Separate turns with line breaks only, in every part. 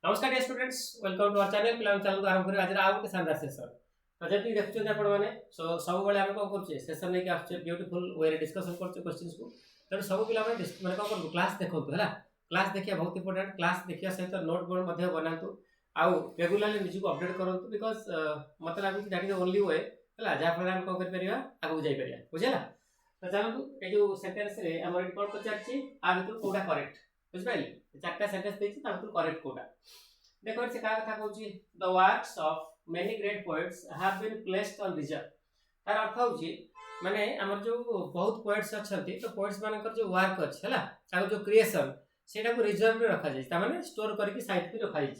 नमस्कार dear students, welcome to our channel. पिला channel को आरंभ करिया आज आ गोटे शानदार सेशन। तो जति देखुछन आपण माने सब बेले हम कोन करछे सेशन नै कि आछे ब्यूटीफुल वे रे डिस्कशन करछे क्वेश्चंस को। त सब पिला माने माने कोन करबो क्लास देखंतु हला। क्लास देखिया बहुत इंपोर्टेंट। क्लास देखिया सहित नोट बोर्ड मध्ये बनांतु आउ रेगुलरली निज को अपडेट करंतु बिकॉज़ मते लागु that is the only way हला जा फर हम कोन कर परिया आगु जाई परिया बुझला। तो जानतु ए जो सेंटेंस रे हमर रिपोर्ट पचारछि आ भितर कोडा करेक्ट बुझबाइली चारटा सेंटेंस देछि ता भितर करेक्ट कोडा देखो से का कथा कहूची the works of many great poets have been placed on reserve तार अर्थ होची माने हमर जो बहुत पोएट्स अछंती तो पोएट्स मानकर जो वर्क अछि हला आ जो क्रिएशन सेटा को रिजर्व रे रखा जाय ता माने स्टोर करके साइड पे रखा जाय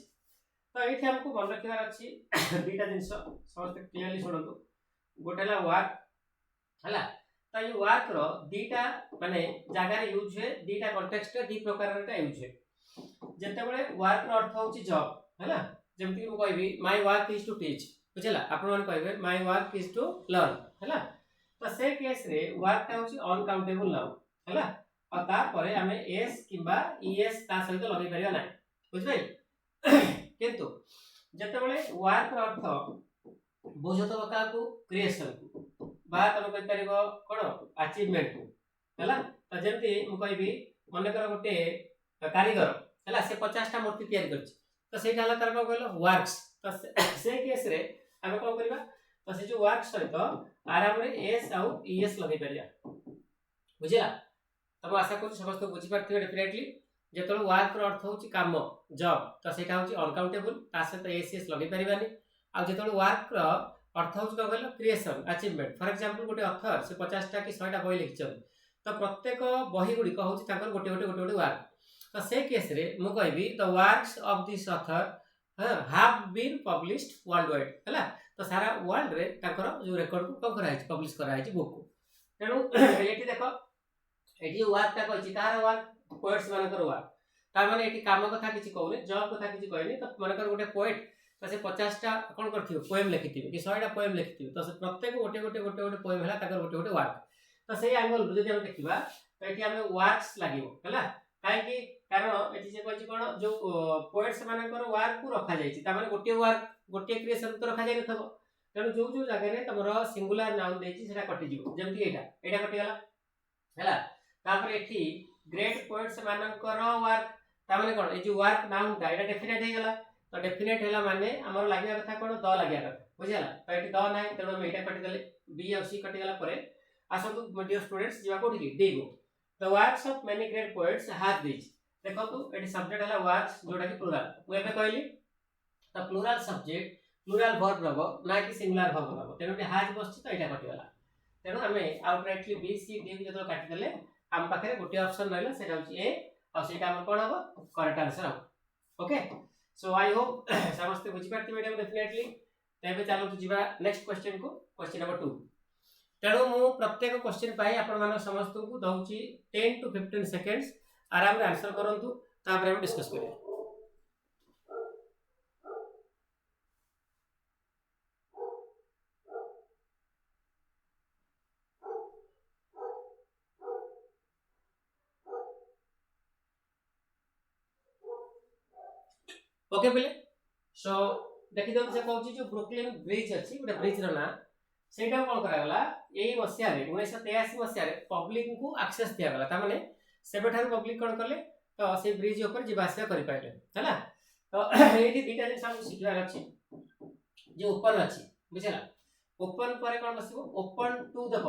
तो एठी हमको मन रखिबार अछि दुईटा जिंस समस्त क्लियरली सुनंतु गोटेला वर्क हला तो ये वर्क रो दीटा माने जागा रे यूज है दीटा कॉन्टेक्स्ट रे दी प्रकार रे यूज है जते बळे वर्क रो अर्थ होची जॉब हैला जेमति कि कहबी my work is to teach बुझला आपण मन कहबे my work is to learn हैला तो से केस रे वर्क ता होची अनकाउंटेबल नाउ हैला और ता परे हमें एस किबा ईएस ता सहित लगे परिया नै बुझबै किंतु जते बळे वर्क रो अर्थ बुझत बका को क्रिएशन को बा तम कहि परिबो कोन अचीवमेंट को हैला तो जेमति मु कहबी मने कर गोटे कारीगर हला से 50 टा मूर्ति तैयार करछि तो सेटा हला तार को कहलो वर्क्स तो से केस रे हम को करबा तो से जो वर्क सहित आराम रे एस आउ ईएस लगे परिया बुझिला तब आशा करू समस्त बुझि पारथिबे डेफिनेटली जेतलो वर्क रो अर्थ होछि काम जॉब तो सेटा होछि अनकाउंटेबल ता से तो एस एस लगे परिबानी आ जेतलो वर्क रो अर्थ होछि को कहलो क्रिएशन अचीवमेंट फॉर एग्जांपल गोटे ऑथर से 50 टा कि 100 टा बही लिखछन तो प्रत्येक बही गुडी को होछि ताकर गोटे वर्क तो से केस रे मु कहबी the works of this author have been published worldwide हला तो सारा वर्ल्ड रे ताकर जो रिकॉर्ड को कम करा है पब्लिश करा है बुक को तेनु एठी देखो एठी वर्क ता कहछि तार वर्क पोएट्स मानकर वर्क ता माने एठी काम कथा किछि कहउने जॉब कथा किछि कहनी तो मानकर गोटे पोएट तो से 50 टा कोन करथियो पोएम लिखिथिबे कि 100 टा पोएम लिखिथिबे तो से प्रत्येक गोटे पोएम हला ताकर गोटे वर्क तो से एंगल जदि हम देखिबा तो एठी हमें वर्क्स लागिवो हला काहे कि कारण एठी से कहछि कोन जो पोएट्स मानकर वर्क को रखा जायछि ता माने गोटे वर्क गोटे क्रिएशन तो रखा जाय नथबो तेनु जो जगह रे तमरो सिंगुलर नाउन देछि सेटा कटि जिवो जेमति एटा कटि गला हैला तापर एठी ग्रेट पोएट्स मानकर वर्क ता माने कोन ए जो वर्क नाउन ता एटा डेफिनेट हे गला तो डेफिनेट हैला माने हमर लागिया कथा कोन द लागिया कथा बुझिला तो एठी द नाही तेनु हम एटा कटि देले बी और सी कटि गला परे आसतु डियर स्टूडेंट्स जिवा कोठी D go the works of many great poets have this देखो तो एटी सब्जेक्ट हला वर्क्स जोडा की प्लुरल मु एबे कहली तो प्लुरल सब्जेक्ट प्लुरल वर्ब रहबो ना कि सिंगुलर वर्ब रहबो तेनु हैज बसछि तो एटा कटि गला तेनु हमें आउटराइटली बी सी डी जतो काटि देले हम पाखरे गोटे ऑप्शन रहला सेटा होछि ए और सेटा हम कोन हबो करेक्ट आंसर हबो ओके सो आई होप समस्त बुझि पारथि मैडम डेफिनेटली तेबे चलो जिबा नेक्स्ट क्वेश्चन को क्वेश्चन नंबर 2 तेणु मु प्रत्येक क्वेश्चन पाई आपण मान समस्त को दउछि 10 टू 15 सेकंड्स आराम रे आंसर करंतु तापर हम डिस्कस करिया ओके पहिले सो देखि दउ से कहउछि जो ब्रुकलिन ब्रिज अछि गोटे ब्रिज रो ना सेटा कोन करा गला एई मसिया रे 1983 मसिया रे पब्लिक को एक्सेस दिया गला ता माने सेबेठार पब्लिक कोन करले तो से ब्रिज ऊपर जिबासिया करि पाइले हैला तो एठी दीटा दिन हम सिखला अछि जे ओपन अछि बुझला ओपन परे कोन बसिबो ओपन टू द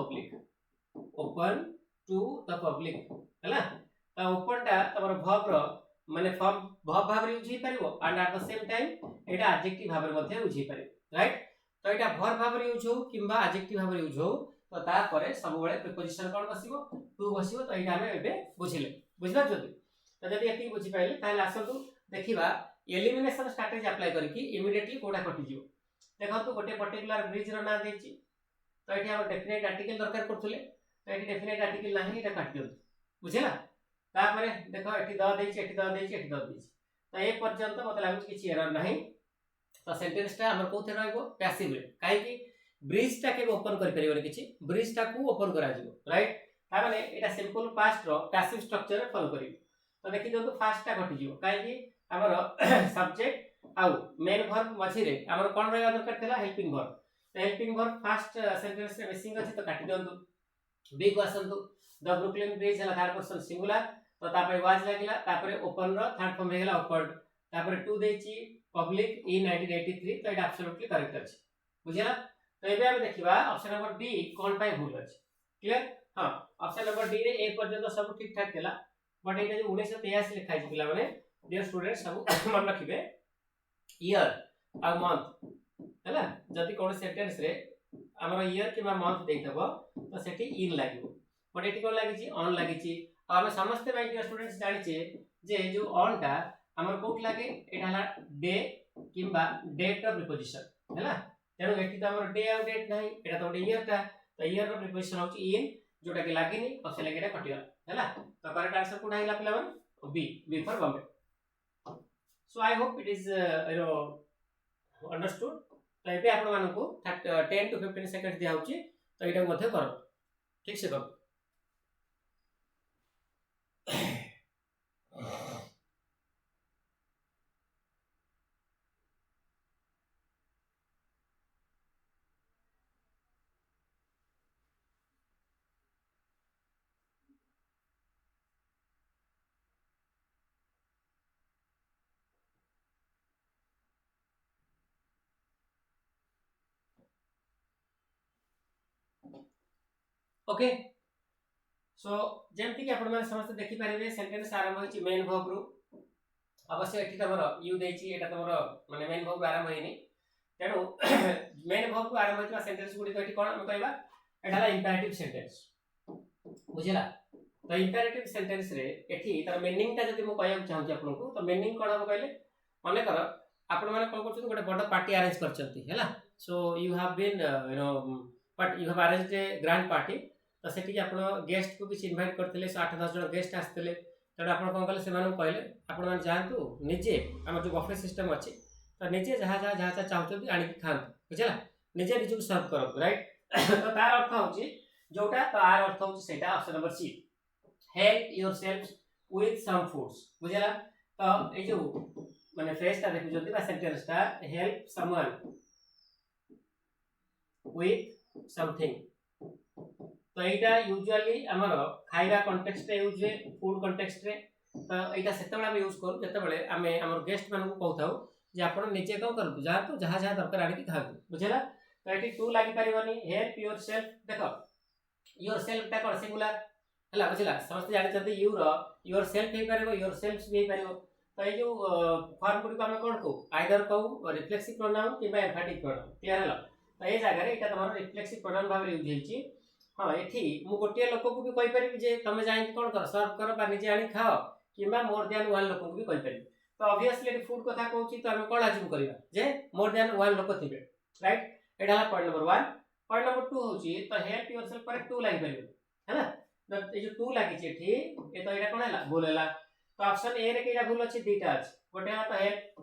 पब्लिक हैला तो ओपन ता तमर वर्ब रो माने फॉर्म वर्ब भाव रे यूज हि परिबो and at the same time एटा एडजेक्टिव भाव रे मध्ये यूज हि परिबो राइट तो एटा वर्ब भाव रे यूज हो किबा एडजेक्टिव भाव रे यूज हो तो ता परे सब बेले प्रीपोजिशन कोन बसिबो टू बसिबो तो एटा हमें एबे बुझिले बुझला जदी तो जदी एति बुझि पाइले ताले आसतु देखिबा एलिमिनेशन स्ट्रेटजी अप्लाई करके इमीडिएटली कोडा कटि जिवो देखो तो गोटे पर्टिकुलर ब्रिज रो ना देछि तो एठी हम डेफिनेट आर्टिकल दरकार करथुले तो एठी डेफिनेट आर्टिकल नाही एटा काट दियौ बुझिला तापरे देखो एठी द देछि एठी द देछि एठी द देछि तो ए पर्यंत मते लागु किछि एरर नाही तो सेंटेंस टा हमर कोथे रहइबो पैसिव रे काहे कि ब्रिज टा के ओपन करि परिबो किछि ब्रिज टा को ओपन करा जिवो राइट ता माने एटा सिंपल पास्ट रो पैसिव स्ट्रक्चर रे फॉलो करिवो तो देखि दियंतु फास्ट टा कटि जिवो काहे कि हमर सब्जेक्ट आउ मेन वर्ब मझी रे हमर कोन रहबा दरकार थिला हेल्पिंग वर्ब तो हेल्पिंग वर्ब फास्ट सेंटेंस रे मिसिंग अछि तो काटि दियंतु बी को आसंतु द ब्रुकलिन ब्रिज हला थर्ड पर्सन सिंगुलर तो तापर वाज लागिला तापर ओपन रो थर्ड फॉर्म हेगला ओपन तापर टू देछि पब्लिक इन 1983 तो एटा एब्सोल्युटली करेक्ट अछि बुझिला तो एबे हम देखिबा ऑप्शन नंबर डी कोन पाई भूल अछि क्लियर हां ऑप्शन नंबर डी रे ए पर्यंत सब ठीक ठाक केला बट एटा जो 1983 लिखा है पिला माने डियर स्टूडेंट सब मन रखिबे ईयर आ मंथ हैला जदी कोन सेंटेंस रे हमर ईयर कि मंथ देइतबो तो सेठी इन लागिबो बट एठी कोन लागि छि ऑन लागि छि आ हम समस्त माय डियर स्टूडेंट्स जानि छि जे जो ऑन टा हमर कोट लागे एटा हला डे किबा डेट ऑफ प्रीपोजिशन हैला तेनो एठी त हमर डे और डेट नाही एटा तो ईयर टा तो ईयर रो प्रीपोजिशन होची इन जोटा कि लागिनी और से लागेटा कटिया हैला तो करेक्ट आंसर कोन आइला पिला मन B for Bombay so I hope it is understood तो एबे आपण मानकू 10 to 15 सेकंड दिया होची तो एटा मध्ये करो ठीक से करो ओके सो जेमति कि आपण माने समस्त देखि पारिबे सेंटेंस आरंभ होची मेन वर्ब रु अवश्य एठी तमरो यू देछि एटा तमरो माने मेन वर्ब आरंभ होइनी तेनु मेन वर्ब आरंभ होइतबा सेंटेंस गुडी तो एठी कोन हम कहबा एटाला इंपेरेटिव सेंटेंस बुझिला तो इंपेरेटिव सेंटेंस रे एठी तार मीनिंग ता जदि मु कहया चाहूची आपनको तो मीनिंग कोन हम कहले माने कर आपण माने कोन करछन गोटे बड पार्टी अरेंज करछंती हैला so you have been you know but you have arranged a grand party तो सेठी आपण गेस्ट को किछ इनवाइट करथिले 8-10 जण गेस्ट आस्थिले तडा आपण कोन कहले सेमानु कहले आपण मान जांतु निजे हमर जो बफे सिस्टम अछि तो निजे जहा चाहउछंती आनि खांतु बुझला निजे निजु सर्व करो राइट तो तार अर्थ होची जोटा तो आर अर्थ होची सेटा option number C help yourself with some foods बुझला तो ए जो माने फ्रेज ता देखु जंती बा सेंटेंस ता हेल्प समवन विथ समथिंग तो एटा यूजुअली हमर खाइबा कॉन्टेक्स्ट रे यूज रे फूड कॉन्टेक्स्ट रे तो एटा सेतबेला हम यूज करू जतेबेले हमें हमर गेस्ट मानन को कहथाउ जे आपण निजे को करतु जा तो जहा दरकार आनी खातु बुझला तो एटी टू लागि परिबनी हेल्प योरसेल्फ देखो योरसेल्फ ता कोन सिंगुलर हला बुझला समस्त जानि जति यू रो योरसेल्फ हे परिबो योरसेल्फ्स भी परिबो तो ए जो फॉर्म गुडी को हम कोन को आइदर कहू रिफ्लेक्सिव प्रोनाउन कि एम्फैटिक प्रोनाउन क्लियर हला तो ए जगह रे एटा तमरो रिफ्लेक्सिव प्रोनाउन भाव रे यूज हेछि हां एठी मु गोटिया लोक को भी कहि परिबि जे तमे जाई कोन कर सर्व कर बा निजे आनी खाओ किबा मोर देन वन लोक को भी कहि परिबि तो ऑब्वियसली एटी फूड कथा कहूची तो हम कोन अज्यूम करिबा जे मोर देन वन लोक थिबे राइट एटा पॉइंट नंबर 1 पॉइंट नंबर 2 होची तो हेल्प योरसेल्फ पर 2 लागि परिबो हैना तो ए जो 2 लागि छै एठी ए तो एटा कोन हला भूल हला तो ऑप्शन ए रे केटा भूल अछि दुटा अछि गोटे हा तो हेल्प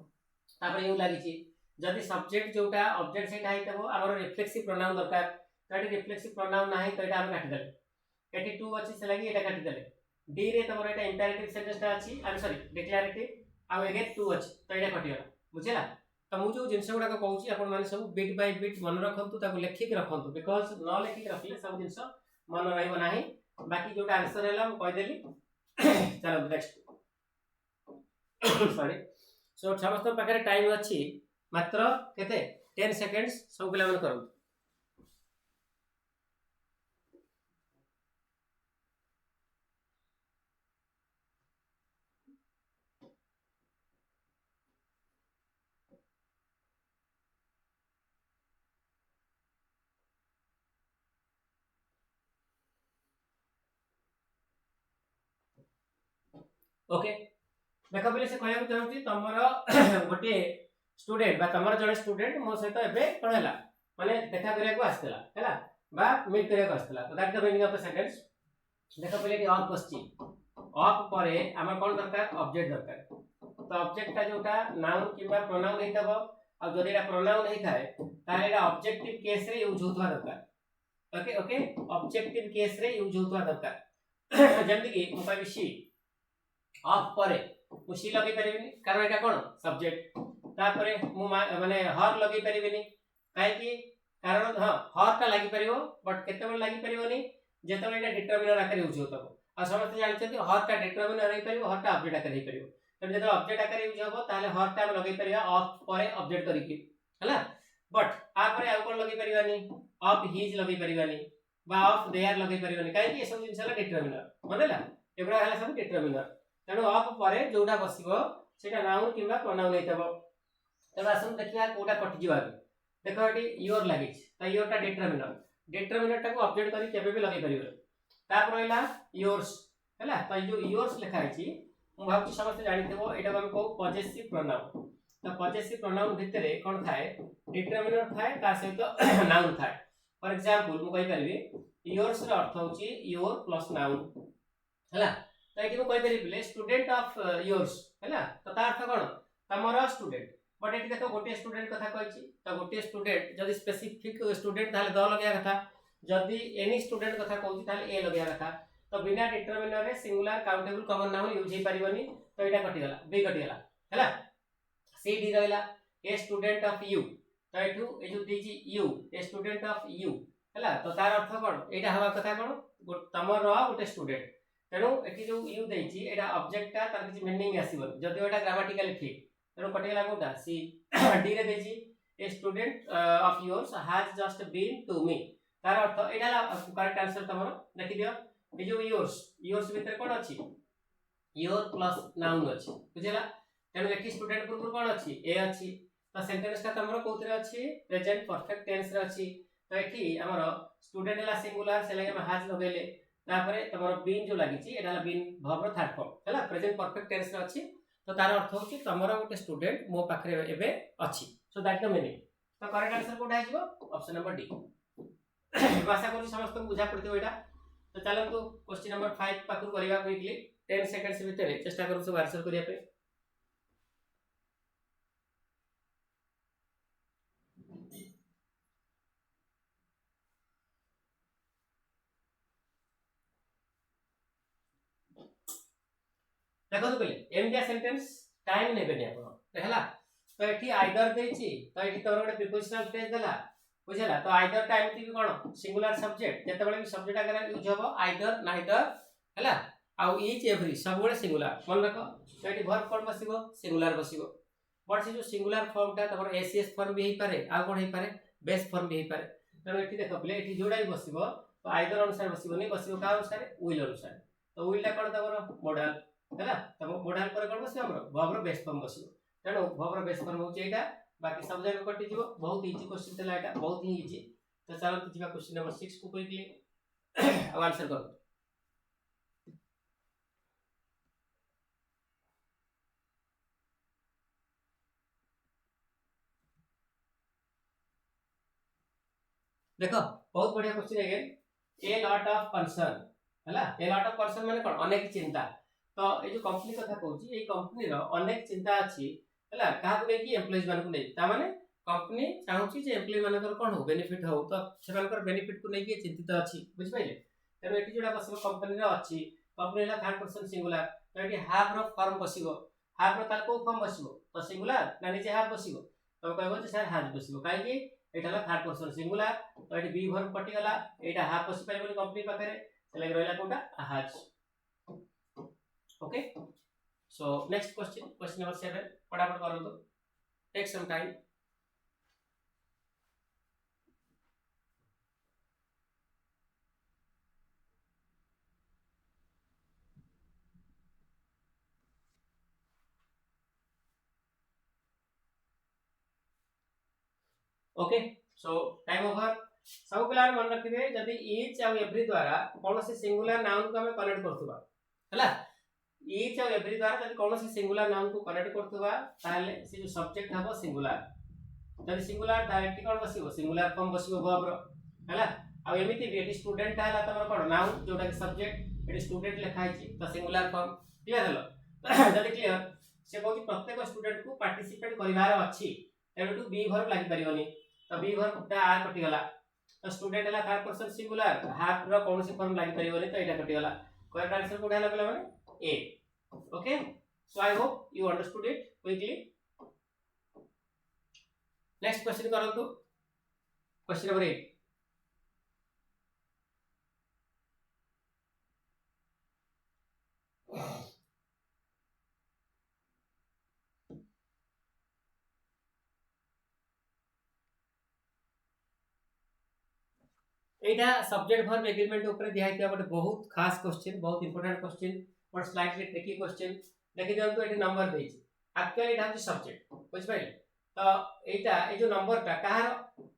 तापर यू लागि छी जदि सब्जेक्ट जोटा ऑब्जेक्ट सेटा हितबो हमर रिफ्लेक्सिव प्रोनाउन दरकार ताटी रिफ्लेक्सिव प्रोनाउन नाही तो एटा हम काटि देले एटी 2 अछि से लागि एटा काटि देले डी रे तमरो एटा इंपेरेटिव सेंटेंस ता अछि आई एम सॉरी डिक्लेरेटिव आ एगे 2 अछि तो एटा कटि गला बुझिला तो मु जो जिंस गुडा को कहूची आपण माने सब बिट बाय बिट मन रखंतु ताको लेखि के रखंतु बिकॉज़ न लेखि के रखले सब जिंस मन रहइबो नाही बाकी जोटा आंसर हैला हम कहि देली चलो नेक्स्ट सॉरी सो समस्त पाखरे टाइम अछि मात्र केते 10 सेकंड्स सब पिला मन करू ओके देखो बोले से कहया चाहूची तमरो गोटे स्टूडेंट बा तमरो जने स्टूडेंट मो सहित एबे कोन हला माने देखा करिया को आस्तला हैला बा मीट करिया को आस्तला तो that the meaning of the sentence देखो पहिले ऑफ बसची ऑफ परे हमर कोन दरकार ऑब्जेक्ट दरकार तो ऑब्जेक्ट का जोटा नाउन किबा प्रोनाउन हेतबो आ जदि एटा प्रोनाउन हे थाए ताले एटा ऑब्जेक्टिव केस रे यूज होतवा दरकार ओके ओके ऑब्जेक्टिव केस रे यूज होतवा दरकार जेमति कि मु कहबी शी ऑफ परे मु सी लगे परिबिनी कारण एटा कोन सब्जेक्ट तापरे मु माने हर लगे परिबिनी काहे कि कारण हां हर ता लागि परिबो बट केते बेल लागि परिबोनी जेतबे एटा डिटरमिनर आकार यूज होतबो आ समस्त जानछथि हर ता डिटरमिनर रही परिबो हर ता ऑब्जेक्ट आकार रही परिबो तब जेतबे ऑब्जेक्ट आकार यूज होबो ताले हर ता लगे परिबा ऑफ परे ऑब्जेक्ट करिकि हला बट आ परे आ कोन लगे परिबानी ऑफ हिज लगे परिबानी बा ऑफ देयर लगे परिबानी काहे कि ए सब जिंसला डिटरमिनर मनला एबरा हला सब डिटरमिनर तेणु ऑफ परे जोडा बसिबो सेटा नाउन किबा प्रोनाउन हेतबो तब आसन देखिया कोडा कटि जिबा देखो एटी योर लागिछ त योर ता डिटरमिनर टा को ऑब्जेक्ट करी केबे भी लगे परिबो ताप रहिला योर्स हला त जो योर्स लिखा अछि मु भाबछि समस्त जानिथबो एटा हम को पॉजिटिव प्रोनाउन तो पॉजिटिव प्रोनाउन भितरे कोन थाए डिटरमिनर थाए ता सहित नाउन थाए फॉर एग्जांपल मु कहि परबी योर्स रो अर्थ होछि योर प्लस नाउन हला तो एटी मु कहि परबी स्टूडेंट ऑफ योर्स हला तो ता अर्थ कोन तमरो स्टूडेंट बट एटी देखो गोटे स्टूडेंट कथा कहछि तो गोटे स्टूडेंट जदि स्पेसिफिक स्टूडेंट ताले द लगे कथा जदि एनी स्टूडेंट कथा कहछि ताले ए लगे कथा तो बिना डिटरमिनर रे singular countable common noun use हे परिबनी तो एटा कटि गला बी कटि गला हला सी डी रहला ए स्टूडेंट ऑफ यू तो एठू ए जो दीजी you a student of you हला तो तार अर्थ कोन एटा हवा कथा कोन तमर गोटे स्टूडेंट तेणु एठी जो यू देछि एटा ऑब्जेक्ट ता तार किछि मीनिंग आसीबो जदि एटा ग्रामेटिकली ठीक तेणु कटि गला कोटा सी डी रे देछि a student of yours has just been to me तार अर्थ एटा करेक्ट आंसर तमरो देखि दियो ए जो योर्स भीतर कोन अछि योर प्लस नाउन अछि बुझिला तेणु एठी स्टूडेंट पूर्व कोन अछि ए अछि तो सेंटेंस का तमरो कोतरे अछि प्रेजेंट परफेक्ट टेंस रे अछि तो एठी हमर स्टूडेंट ला सिंगुलर से लगे हैज लगेले तापरे तमरो बीन जो लागि छि एटा बीन वर्ब रो थर्ड फॉर्म हला प्रेजेंट परफेक्ट टेंस रे अछि तो तार अर्थ होछि तमरो गोटे स्टूडेंट मो पाखरे एबे अछि सो दैट द मीनिंग तो करेक्ट आंसर कोठा हिजबो ऑप्शन नंबर डी आशा करू समस्त को बुझा पड़थिबो एटा तो चलंतु क्वेश्चन नंबर 5 पाखु करिवा क्विकली 10 सेकंड्स भीतर चेष्टा करू सब आंसर करिया पे देखो तो पहले एम दिया सेंटेंस टाइम नेबेनी आपण देखला तो एठी आइदर देछि तो एठी तोर गोटे प्रीपोजिशनल फ्रेज देला बुझला तो आइदर टाइम थी कोन सिंगुलर सब्जेक्ट जते बेले भी सब्जेक्ट अगर यूज होबो आइदर नाइदर हला आ ईच एवरी सब बेले सिंगुलर मन रखो तो एठी वर्ब कोन बसिबो सिंगुलर बसिबो बट से जो सिंगुलर फॉर्म ता तमर एसीएस फॉर्म भी हे पारे आ कोन हे पारे बेस फॉर्म भी हे पारे तो एठी देखो पहले एठी जोडा ही बसिबो तो आइदर अनुसार बसिबो नहीं बसिबो का अनुसार विल अनुसार तो विल ला कोन तमर मॉडल हैला तब मॉडल पर कोन बसिबो हमर वर्ब रो बेस फॉर्म बसिबो तेणु वर्ब रो बेस फॉर्म होचे एटा बाकी सब जगह कटि जीवो बहुत इजी क्वेश्चन तला एटा बहुत ही इजी तो चलो तो जीवा क्वेश्चन नंबर 6 को क्विकली अब आंसर करो देखो बहुत बढ़िया क्वेश्चन है ए लॉट ऑफ कंसर्न हैला ए लॉट ऑफ कंसर्न माने कोन अनेक चिंता तो ए जो कंपनी कथा कहूची ए कंपनी रो अनेक चिंता अछि हैला काहा को नै कि एम्प्लॉइज मान को नै ता माने कंपनी चाहूची जे एम्प्लॉय मानकर कोन हो बेनिफिट हो तो सेमानकर बेनिफिट को नै कि चिंतित अछि बुझ पाइले तेनो एठी जोडा बसिबो कंपनी रो अछि कंपनी ला थर्ड पर्सन सिंगुलर तो एठी हाफ रो फॉर्म बसिबो हाफ रो ताल को फॉर्म बसिबो तो सिंगुलर ना निजे हाफ बसिबो तो कहबो जे सर हाफ बसिबो काहे कि एटा ला थर्ड पर्सन सिंगुलर तो एठी बी वर्ब पटी गला एटा हाफ बसि पाइबो कंपनी पाखरे से लगे रहला कोटा हाज okay so next question number 7 फटाफट करो तो take some time okay so time over सब पिला मन रखिबे जदी ईच आ एवरी द्वारा कोनोसी सिंगुलर नाउन को हमें कनेक्ट करथुबा हला ईच आ एवरी द्वारा जदी कोनोसी सिंगुलर नाउन को कनेक्ट करथुबा ताले से जो सब्जेक्ट हबो सिंगुलर जदी सिंगुलर डायरेक्टली कोन बसिबो सिंगुलर फॉर्म बसिबो वर्ब रो हला आ एमिति भी एटी स्टूडेंट हला तमर कोन नाउन जोटा के सब्जेक्ट एटी स्टूडेंट लिखा छि तो सिंगुलर फॉर्म क्लियर हलो जदी क्लियर से कहू प्रत्येक स्टूडेंट को पार्टिसिपेट करिवार अछि एटू बी वर्ब लागि परियोनी तो बी वर्ब ता आर कटि गला तो स्टूडेंट हला थर्ड पर्सन सिंगुलर हाफ रो कोनोसी फॉर्म लागि परियोनी तो एटा कटि गला करेक्ट आंसर कोडा हला माने ए Okay, so I hope you understood it quickly. Next question କରନ୍ତୁ, question number 8. एटा सब्जेक्ट वर्ब एग्रीमेंट ऊपर दिया है गोटे बहुत खास क्वेश्चन, बहुत important question but slightly tricky question. देखि दियंतु एटी नंबर देछि, एक्चुअली एटा होछि सब्जेक्ट, बुझ पाइले. तो एटा ए जो नंबर टा कहार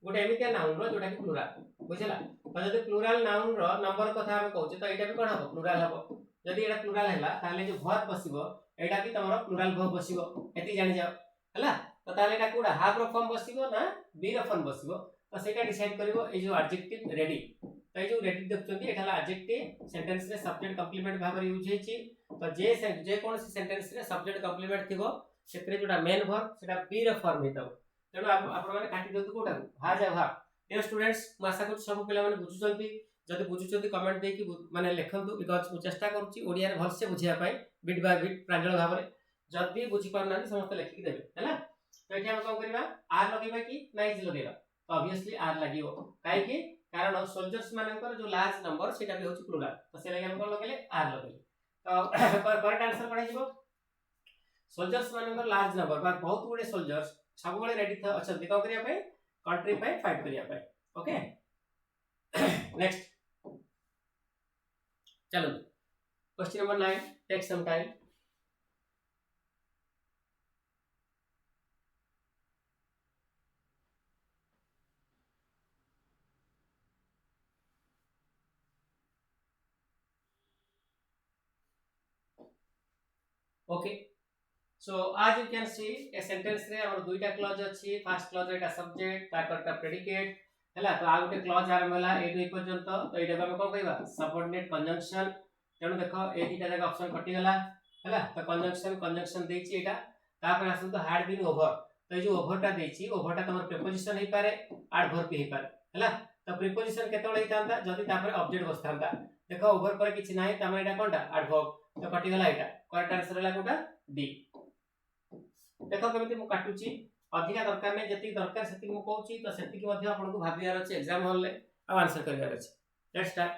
गोटे एमितिया नाउन रो जोटा कि प्लुराल, बुझला. तो जदि प्लुराल नाउन रो नंबर कथा हम कहउछे तो एटा भी कोन हबो, प्लुराल हबो. जदि एटा प्लुराल हैला ताले जो वर्ब बसिबो एटा भी तमरो प्लुराल वर्ब बसिबो, एति जानि जाओ हैला. तो ताले एटा कोडा हाफ रो फॉर्म बसिबो ना बी रो फॉर्म बसिबो, तो सेटा डिसाइड करिवो ए जो एडजेक्टिव रेडी. तो ए जो रेडी देखछन्ती एटा हला एडजेक्टिव सेंटेंस रे सब्जेक्ट कंप्लीमेंट भाबर यूज हेछि. तो जे कोन सी सेंटेंस रे सब्जेक्ट कंप्लीमेंट थिबो सेतरे जोटा मेन वर्ब सेटा बी रो फॉर्म हेतौ. तेनो आपण माने काटी दतु कोटा हा जा हा. डियर स्टूडेंट्स, म आशा करछु सब पिला माने बुझुचंती. जदि बुझुचंती कमेंट दे कि माने लेखंतु, बिकॉज़ मु चेष्टा करूची ओडिया रे भलसे बुझिया पाई बिट बाय बिट प्रांजल भाबरे. जदि बुझी पार नांती समस्त लेखि देबे हैला. तो एठी हम कोन करबा, आर लगेबा कि नाइज लगेबा. तो ऑब्वियसली आर लागिवो, काहे कि कारण सोल्जर्स मानकर जो लार्ज नंबर सेटा भी होची प्लुराल. तो से लागि हम कोन लगेले आर लगेले. तो करेक्ट आंसर कोन हिजो, सोल्जर्स मानकर लार्ज नंबर बा बहुत गुडे सोल्जर्स सब बळे रेडी अछंती को करिया पे, कंट्री पे फाइट करिया पे. ओके, नेक्स्ट चलो question number 9. Take some time. Okay, so as you can see a sentence रे हमर दुईटा क्लॉज अछि. फर्स्ट क्लॉज एटा सब्जेक्ट, ताकरटा प्रेडिकेट हैला. तो आ गुटे क्लॉज आरंभ होला ए दुई पर्यंत. तो एटा हम कोन कहबा, सबऑर्डिनेट कंजंक्शन. तेनु देखो ए दीटा जगह ऑप्शन कटि गला हैला. तो कंजंक्शन देछि एटा. तापर आसु तो हैड बीन ओवर. तो ए जो ओवरटा देछि, ओवरटा तमर प्रीपोजिशन हे पारे, एडवर्ब हे पारे हैला. तो प्रीपोजिशन केतोळे हितांता जदि तापर ऑब्जेक्ट बसतांता. देखो ओवर पर किछि नाही, तमे एटा कोनटा एडवर्ब. तो कटि गला एटा. करेक्ट आंसर होला कोटा डी. देखो केमिति मु काटुची, अधिका दरकार नै, जति दरकार सेति मु कहूची. तो सेति कि मध्ये आपन को भाबियार अछि एग्जाम हॉल ले आ आंसर करियार अछि. Let's start.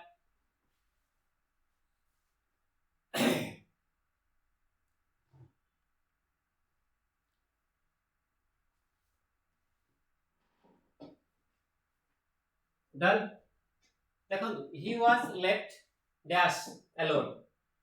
डन. देखो he was left dash alone.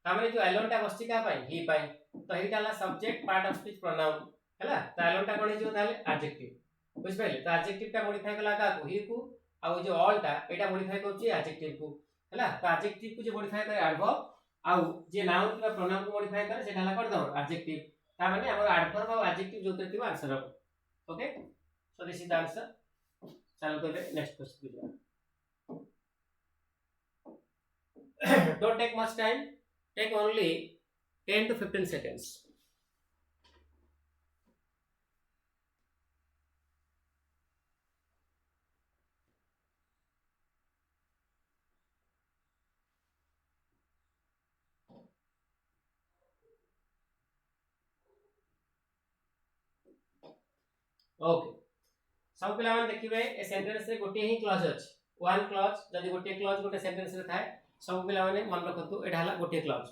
तामे जो अलोन टा बसची का पाई, ही पाई. तो हेटा ला subject part of speech pronoun हैला. तो अलोन टा कोन जो ताले एडजेक्टिव, बुझ पाइले. तो एडजेक्टिव टा मॉडिफाई कला का को, ही को. आ जो ऑल टा एटा मॉडिफाई करची एडजेक्टिव को हैला. तो एडजेक्टिव को जे मॉडिफाई करे एडवर्ब, आ जे नाउन का प्रोनाउन को मॉडिफाई करे सेटा ला कोन दो एडजेक्टिव. ता माने हमर एडवर्ब और एडजेक्टिव जो तरे आंसर हो. Okay, so this is the answer. चलो तो नेक्स्ट क्वेश्चन पे. Don't take much time, take only 10 to 15 seconds. Okay, सब पिला माने देखिबे ए सेंटेंस रे गोटे ही क्लॉज अछि. One clause. जदि गोटे क्लॉज गोटे सेंटेंस रे थाए, सब पिला माने मन रखतु एटा हला गोटे क्लॉज.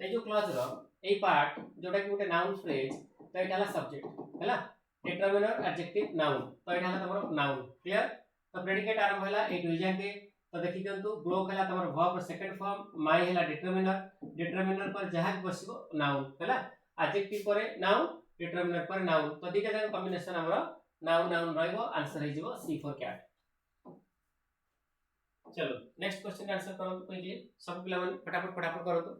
ए जो क्लॉज रो ए पार्ट जोटा कि गोटे नाउन फ्रेज, तो एटा हला सब्जेक्ट हैला. Determiner adjective noun. तो एटा हला तमरो नाउन. क्लियर. तो प्रेडिकेट आरंभ होला ए दुई जाके. तो देखि दंतु ब्रोक हला तमरो वर्ब सेकंड फॉर्म, माई हला डिटरमिनर. डिटरमिनर पर जहा बसिबो नाउन हैला. एडजेक्टिव पर नाउन, डिटरमिनर पर नाउन. तो दीटा जाक कॉम्बिनेशन हमरो नाउन नाउन रहइबो. आंसर हे जिवो सी फॉर कैट. चलो नेक्स्ट क्वेश्चन का आंसर करो क्विकली. सब पिला मन फटाफट फटाफट करो तो.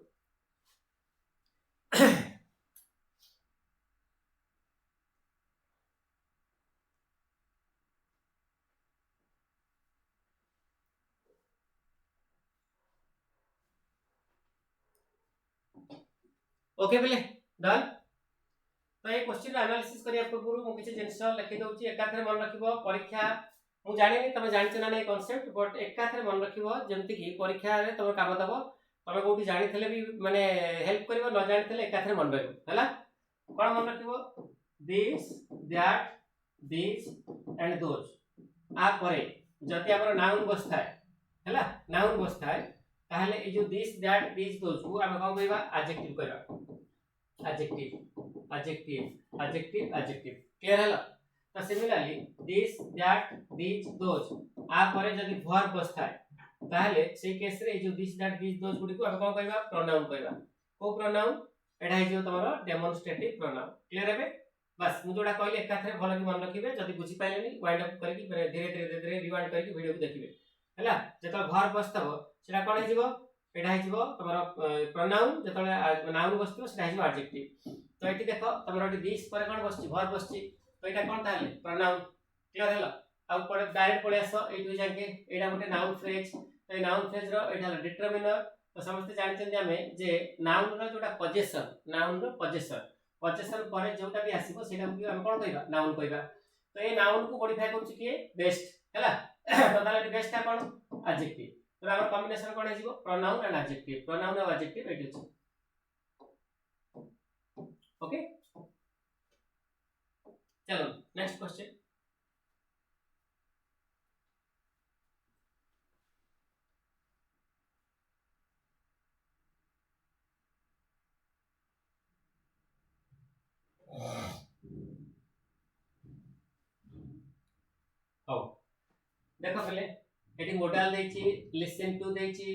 ओके बेले डन. तो ये क्वेश्चन एनालिसिस करिया पूर्व मु किछि जिंस लिखि दउची. एकाथरे मन रखिबो परीक्षा. मु जानि नै तमे जानिछ ना नै कांसेप्ट, बट एकाथरे मन रखिबो जेमति कि परीक्षा रे तमे काम दबो तमे कोठी जानि थले भी माने हेल्प करबो न जानि थले एकाथरे मन रहबो हला कोन मन रखिबो this that this and those आ परे जति हमर नाउन बसथाय हला नाउन बसथाय ताहले ए जो दिस दैट दिस दोज को हम कोन कहबा एडजेक्टिव करबा adjective adjective adjective adjective clear हला तो similarly this that this those आ परे जति वर्ब बसथाय ताहले से केस रे जो दिस दैट दिस दोज गुडी को हम कोन कहबा प्रोनाउन कहबा को प्रोनाउन एडा हे जो तमरो डेमोन्स्ट्रेटिव प्रोनाउन क्लियर हेबे बस मु जोडा कहले एकाथरे भलो कि मन रखिबे जति बुझी पाइलेनी वाइंड अप करके धीरे धीरे रिवाइंड करके वीडियो को देखिबे हला जतो वर्ब बसतबो सेटा कोन हे जिवो एडा हे जिवो तमरो प्रोनाउन जतले नाउन बसतबो सेटा हे जिवो एडजेक्टिव तो एठी देखो तमरो एठी दिस पर कोन बसची वर्ब बसची तो एटा कोन ताले प्रोनाउन क्लियर हला अब पड़े डायरेक्ट पड़े आसो एठी जाके एडा गोटे नाउन फ्रेज तो नाउन फ्रेज रो एटा डिटरमिनर तो समस्त जानछन हमें जे नाउन रो जोटा पोजीशन नाउन रो पोजीशन पोजीशन पर जोटा भी आसीबो सेटा को हम कोन कहबा नाउन कहबा तो ए नाउन को मॉडिफाई करछि के बेस्ट हला तो ताले बेस्ट का कोन एडजेक्टिव तो हमर कॉम्बिनेशन कोन हेजिबो प्रोनाउन एंड एडजेक्टिव प्रोनाउन और एडजेक्टिव एठी अछि ओके चलो नेक्स्ट क्वेश्चन देखो पहले एटी मोडाल देछि लिसन टू देछि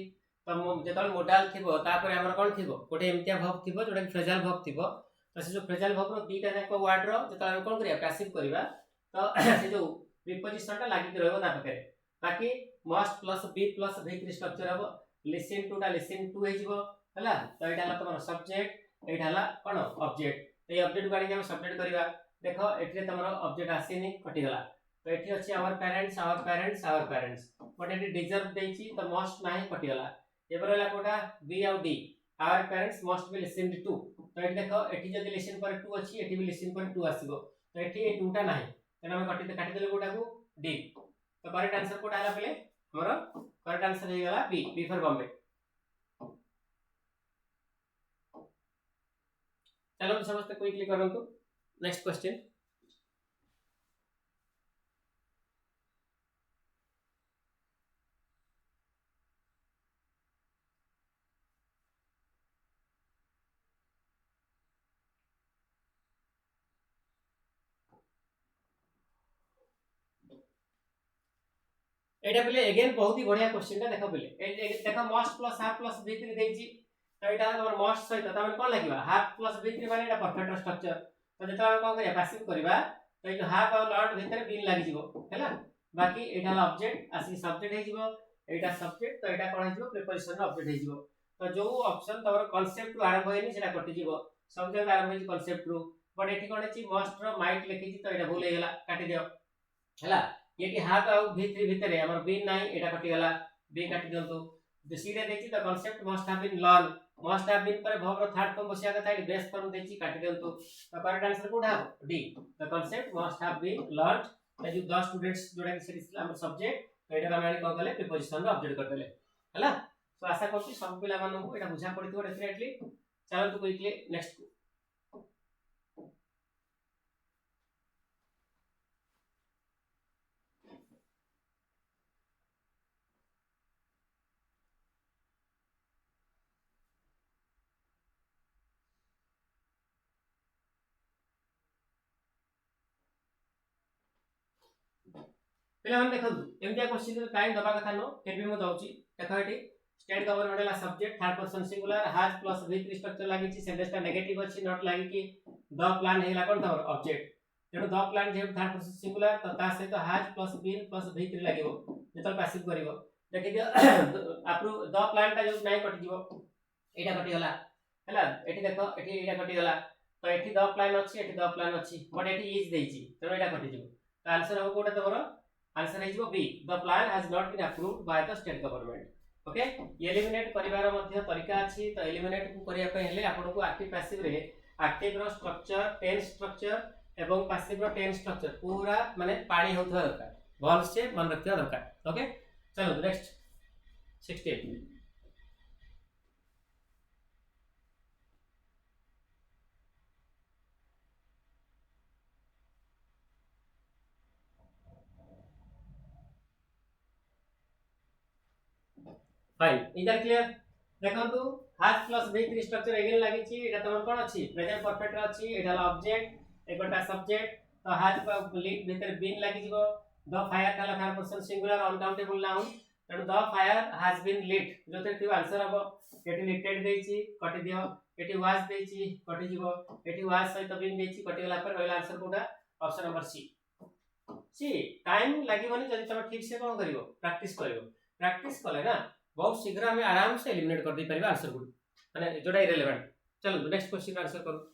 तो जेतल मोडाल थिबो तापर हमर कोन थिबो गोटे एमतिया वर्ब थिबो जोटा फ्रेजल वर्ब थिबो तो से जो फ्रेजल वर्ब रो दीटा जाक वर्ड रो जेतल हम कोन करिया पैसिव करिवा तो से जो प्रीपोजिशन ता लागि रहबो ता पकरे बाकी must plus be plus v3 structure हबो लिसन टू ता लिसन टू हे जिवो हला तो एटा हला तमरो सब्जेक्ट एटा हला कोन ऑब्जेक्ट ए ऑब्जेक्ट गाडी हम सब्जेक्ट करिवा देखो एठी तमरो ऑब्जेक्ट आसीनी कटि गला तो एठी अछि आवर पेरेंट्स बट एठी डिजर्व देछि तो मस्ट नाही कटि गला एबरला कोटा बी आउ D our parents must be listen to तो एठी देखो एठी जदी लिसन पर 2 अछि एठी भी लिसन पर 2 आसीबो तो एठी ए 2 टा नाही तेना हम काटि देले कोटा को डी तो करेक्ट आंसर कोटा हला पले हमर करेक्ट आंसर हे गला बी फॉर बॉम्बे चलो समस्त क्विकली करंतु नेक्स्ट क्वेश्चन एटा पले अगेन बहुत ही बढ़िया क्वेश्चन ता देखो पले देखो must plus half plus v3 देछि तो एटा हमर मस्ट सहित त हम कोन लागिबा हाफ प्लस v3 माने एटा परफेक्ट स्ट्रक्चर तो जेता हम कोन करिया पैसिव करबा तो ए जो हाफ और लॉट भीतर बिन लागि जिवो हैला बाकी एटा ऑब्जेक्ट आसी सब्जेक्ट हे जिवो एटा सब्जेक्ट तो एटा कोन हे जिवो प्रीपोजिशन ऑब्जेक्ट हे जिवो तो जो ऑप्शन तमर कांसेप्ट रु आरंभ होइनी सेटा कटि जिवो सब्जेक्ट आरंभ होइनी कांसेप्ट रु बट एठी कोन अछि मस्ट रो माइट लिखि छि तो एटा भूल हे गेला काटि दियो हैला ये हाफ आउ v3 भितरे हमर b नाही एटा कटि गला b काटि दियंतु जो सी रे देखि त concept must have been learn must have been पर वर्ब रो थर्ड फॉर्म बसिया कथा बेस फॉर्म देखि काटि दियंतु तो करेक्ट आंसर कोठा D the concept must have been learn the जो 10 स्टूडेंट्स जोडा कि से हमर सब्जेक्ट तो एटा हम कोन कले प्रीपोजिशन रो ऑब्जेक्ट करतले हैला सो आशा करछि सब पिला मानन को एटा बुझा पड़ितो डेफिनेटली चलो तो क्विकली नेक्स्ट पहले हम देखो एमतिया क्वेश्चन टाइम दबा कथा नो केबी मो दउची देखो एठी स्टेट गवर्नमेंट ला subject third person singular has plus v3 structure लागि छि सेंटेंस ता नेगेटिव अछि नॉट लागि कि द प्लान हेला कोन तमर ऑब्जेक्ट तेनो द प्लान जे थर्ड पर्सन सिंगुलर तो ता से तो has plus been plus v3 लागिवो जेतल पैसिव करिवो देखि दियो अप्रूव द प्लान ता जो नाही कटि जिवो एटा कटि गला हैला एठी देखो एठी एटा कटि गला तो एठी द प्लान अछि एठी द प्लान अछि बट एठी इज देछि तेनो एटा कटि जिवो तो आंसर हो कोटा तमरो आंसर है be the plan has not been approved by the state government okay eliminate करिवार मध्य तरीका अछि तो एलिमिनेट को करिया पे हेले आपन को एक्टिव पैसिव रे एक्टिव रो स्ट्रक्चर टेंस स्ट्रक्चर एवं पैसिव रो टेंस स्ट्रक्चर पूरा माने पानी होथवा दरकार भल से मन रखिया दरकार ओके चलो नेक्स्ट 68 फाइन इधर क्लियर देखंतु has plus v3 structure again लागि छि एटा तमन कोन अछि प्रेजेंट परफेक्ट अछि एटा ऑब्जेक्ट एकोटा सब्जेक्ट तो has लीड भीतर बीन लागि जिवो द फायर काला third person singular uncountable noun तेणु the fire has been lit जोते कि आंसर हबो एटी लिटेड देछि कटि दियो एटी वाज देछि कटि जिवो एटी वाज सहित बीन देछि कटि गला पर रहला आंसर कोटा option number C C time लागिवनी जदि तमे ठीक से कोन करिवो प्रैक्टिस कले ना बहुत शीघ्र हमें आराम से एलिमिनेट कर दी परिबा आंसर गुड माने जोटा इरेलेवेंट चलो नेक्स्ट क्वेश्चन आंसर करो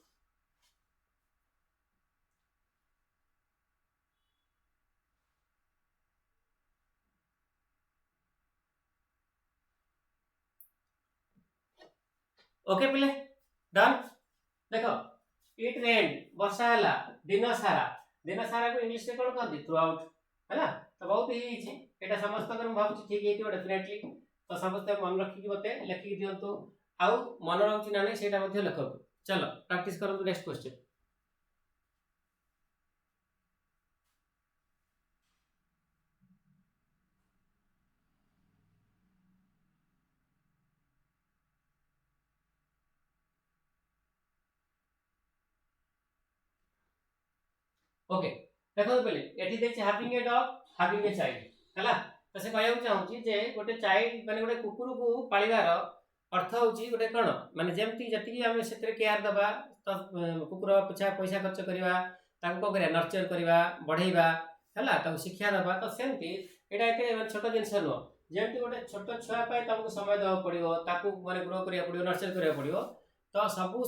ओके पिले डन देखो इट रेन वर्षा हला दिन सारा को इंग्लिश रे कोन कहंती थ्रू आउट हैला तो बहुत ही इजी एटा समस्त कर भाबु ठीक हेतिबो डेफिनेटली तो समस्त मन रखी मते लिखि दियंतु आउ मन रहउची ना नै सेटा मध्ये लिखब चलो प्रैक्टिस करंतु नेक्स्ट क्वेश्चन ओके देखो पहले एठी देछि having a dog having a child हला तो से कहया चाहूची जे गोटे चाइल्ड माने गोटे कुकुर को पालिबार अर्थ होची गोटे कोन माने जेमति जति हम सेतरे केयर दबा तो कुकुर पिछा पैसा खर्च करबा ताको को करे नर्चर करबा बढ़ेबा हला ताको शिक्षा दबा तो सेमति एटा एते छोट जिंस नो जेमति गोटे छोट छुआ पाए ताको समय देबा पड़िबो ताको माने ग्रो करिया पड़िबो नर्चर करिया पड़िबो तो सब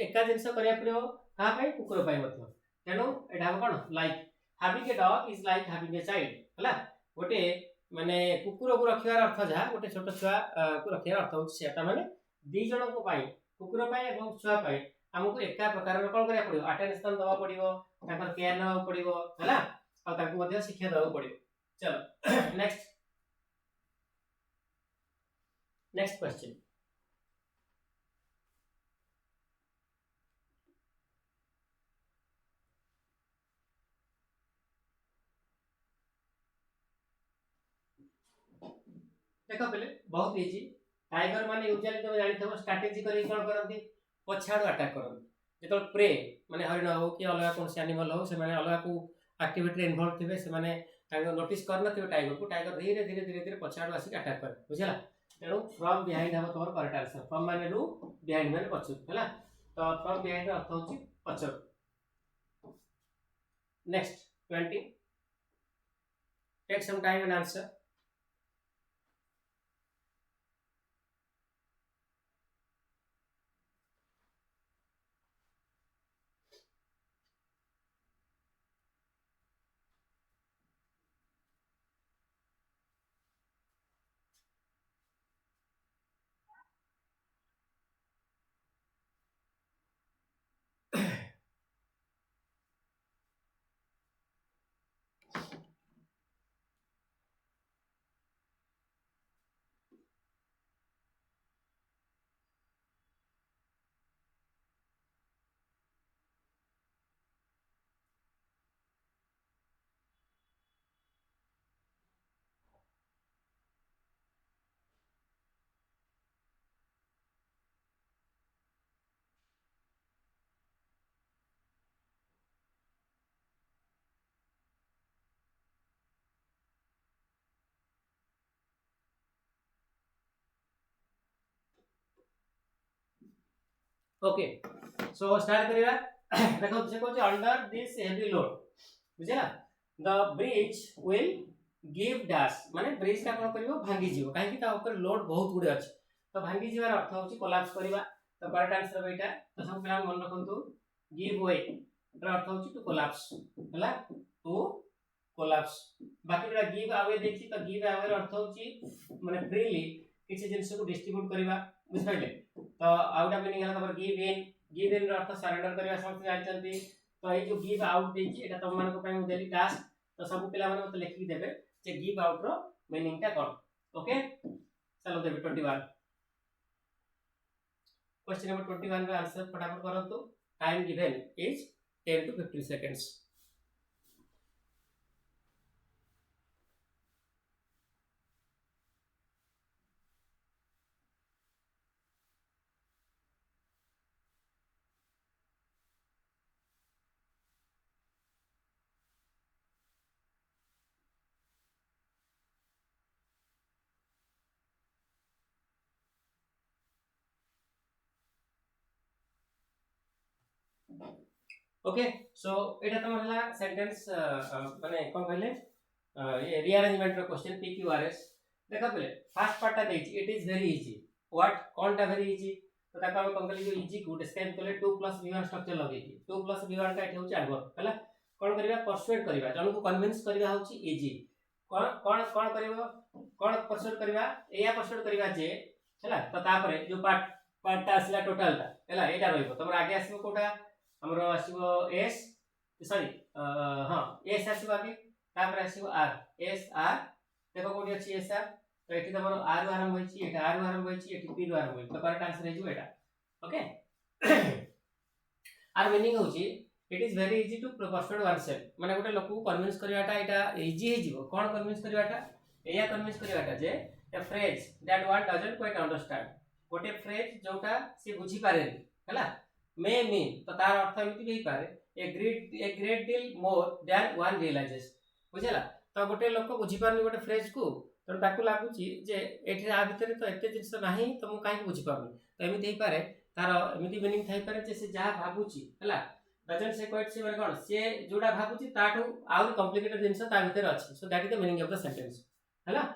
एका जिंस करिया पड़िबो का पाए कुकुर पाए मत तेणु एटा cone like having a dog is like having a child हला गोटे माने कुकुर को रखिवार अर्थ जा गोटे छोट छुआ को रखिवार अर्थ होछि सेटा माने दी जण को पाई कुकुर पाई एवं छुआ पाई हमको एका प्रकार रो कोन करिया पड़िबो अटेंशन दवा पड़िबो ताकर केयर नवा पड़िबो हला आ ताकू मध्ये शिक्षा दवा पड़िबो चलो नेक्स्ट क्वेश्चन देखो पहले बहुत इजी टाइगर माने यूजुअली तुम जानि थबो स्ट्रेटजी करी कोन करंती पछाडू अटैक करंती जेतो प्रे माने हरिण हो कि अलगा कोन से एनिमल हो से माने अलगा को एक्टिविटी रे इन्वॉल्व थिबे से माने तांको नोटिस करन थिबे टाइगर धीरे धीरे धीरे धीरे पछाडू आसी अटैक करे बुझला तेणु फ्रॉम बिहाइंड हम तोर करेक्ट आंसर फ्रॉम माने रू बिहाइंड माने पछु हला तो फ्रॉम बिहाइंड अर्थ होची पछु next 20 take some time and answer okay so start करिया देखो से कहू अंडर दिस हेवी लोड बुझला the bridge will give dash माने ब्रिज का कोन करिवो भांगी जीवो काहे कि ता ऊपर लोड बहुत गुडे अछि तो भांगी जीवार अर्थ होची कोलैप्स करिवा तो करेक्ट आंसर बेटा तो सब पिला मन रखंतु गिव वे र अर्थ होची टू कोलैप्स हला टू कोलैप्स बाकी जेटा गिव अवे देखि तो गिव अवे र अर्थ होची माने फ्रीली किछि जिंस को डिस्ट्रीब्यूट करिवा बुझ पाइले तो आउट मीनिंग है तमर गिव इन अर्थ सरेंडर करबा समस्त जानचंती तो ए जो गिव आउट देछि एटा तम मान को पय मु देली टास्क तो सब पिला माने मते लिखि देबे जे गिव आउट रो मीनिंग ता कोन ओके चलो देबे 21 क्वेश्चन नंबर 21 रो आंसर फटाफट करंतु time given is 10 to 15 seconds okay so एटा तमर हला सेंटेंस माने कोन कहले ये रीअरेंजमेंट रो question P Q R S देखा पहले फर्स्ट पार्ट ता देछि it is very easy what कोन ता वेरी इजी तो ताका हम कोन कहले जो इजी को डिस्क्राइब करले 2 प्लस v1 स्ट्रक्चर लगै छी 2 प्लस v1 का एठी होछि एडवर्ब हला कोन करबा परसुएट करबा जन को कन्विंस करबा होछि इजी कोन कोन कोन करबो कोन परसुएट करबा एया परसुएट करबा जे हला तो तापरे जो पार्ट ता आसला टोटल ता हला एटा रहइबो तमर आगे आसीबो कोटा हमर आसीबो एस सॉरी हां एस आसीबो आगे तापर आसीबो आर एस आर देखो कोडी अछि एस आर तो एठी तमर आर आरंभ होइछि एटा आर आरंभ होइछि एठी पी आरंभ होइछि तो करेक्ट आंसर हेजु एटा ओके आर मीनिंग होछि it is very easy to persuade oneself माने गोटे लोक को कन्विंस करबाटा एटा इजी हेजिवो कोन कन्विंस करबाटा एया कन्विंस करबाटा जे a phrase that one doesn't quite understand गोटे फ्रेज जोटा से बुझी पारेनी हला मे मीन तो तार अर्थ एमिति भी पारे a great deal more than one realises बुझला तो गोटे लोक बुझी पारनी गोटे फ्रेज को तो ताकू लागुची जे एठी आ भितर तो एते जिंस नाही तो मु काहे बुझी पारनी तो एमिति हेई पारे तार एमिति मीनिंग थाई पारे जे से जा भाबुची हला डजंट से क्वाइट से माने कोन से जोडा भाबुची ताठू आउर कॉम्प्लिकेटेड जिंस ता भितर अछि so that is the meaning of the sentence हला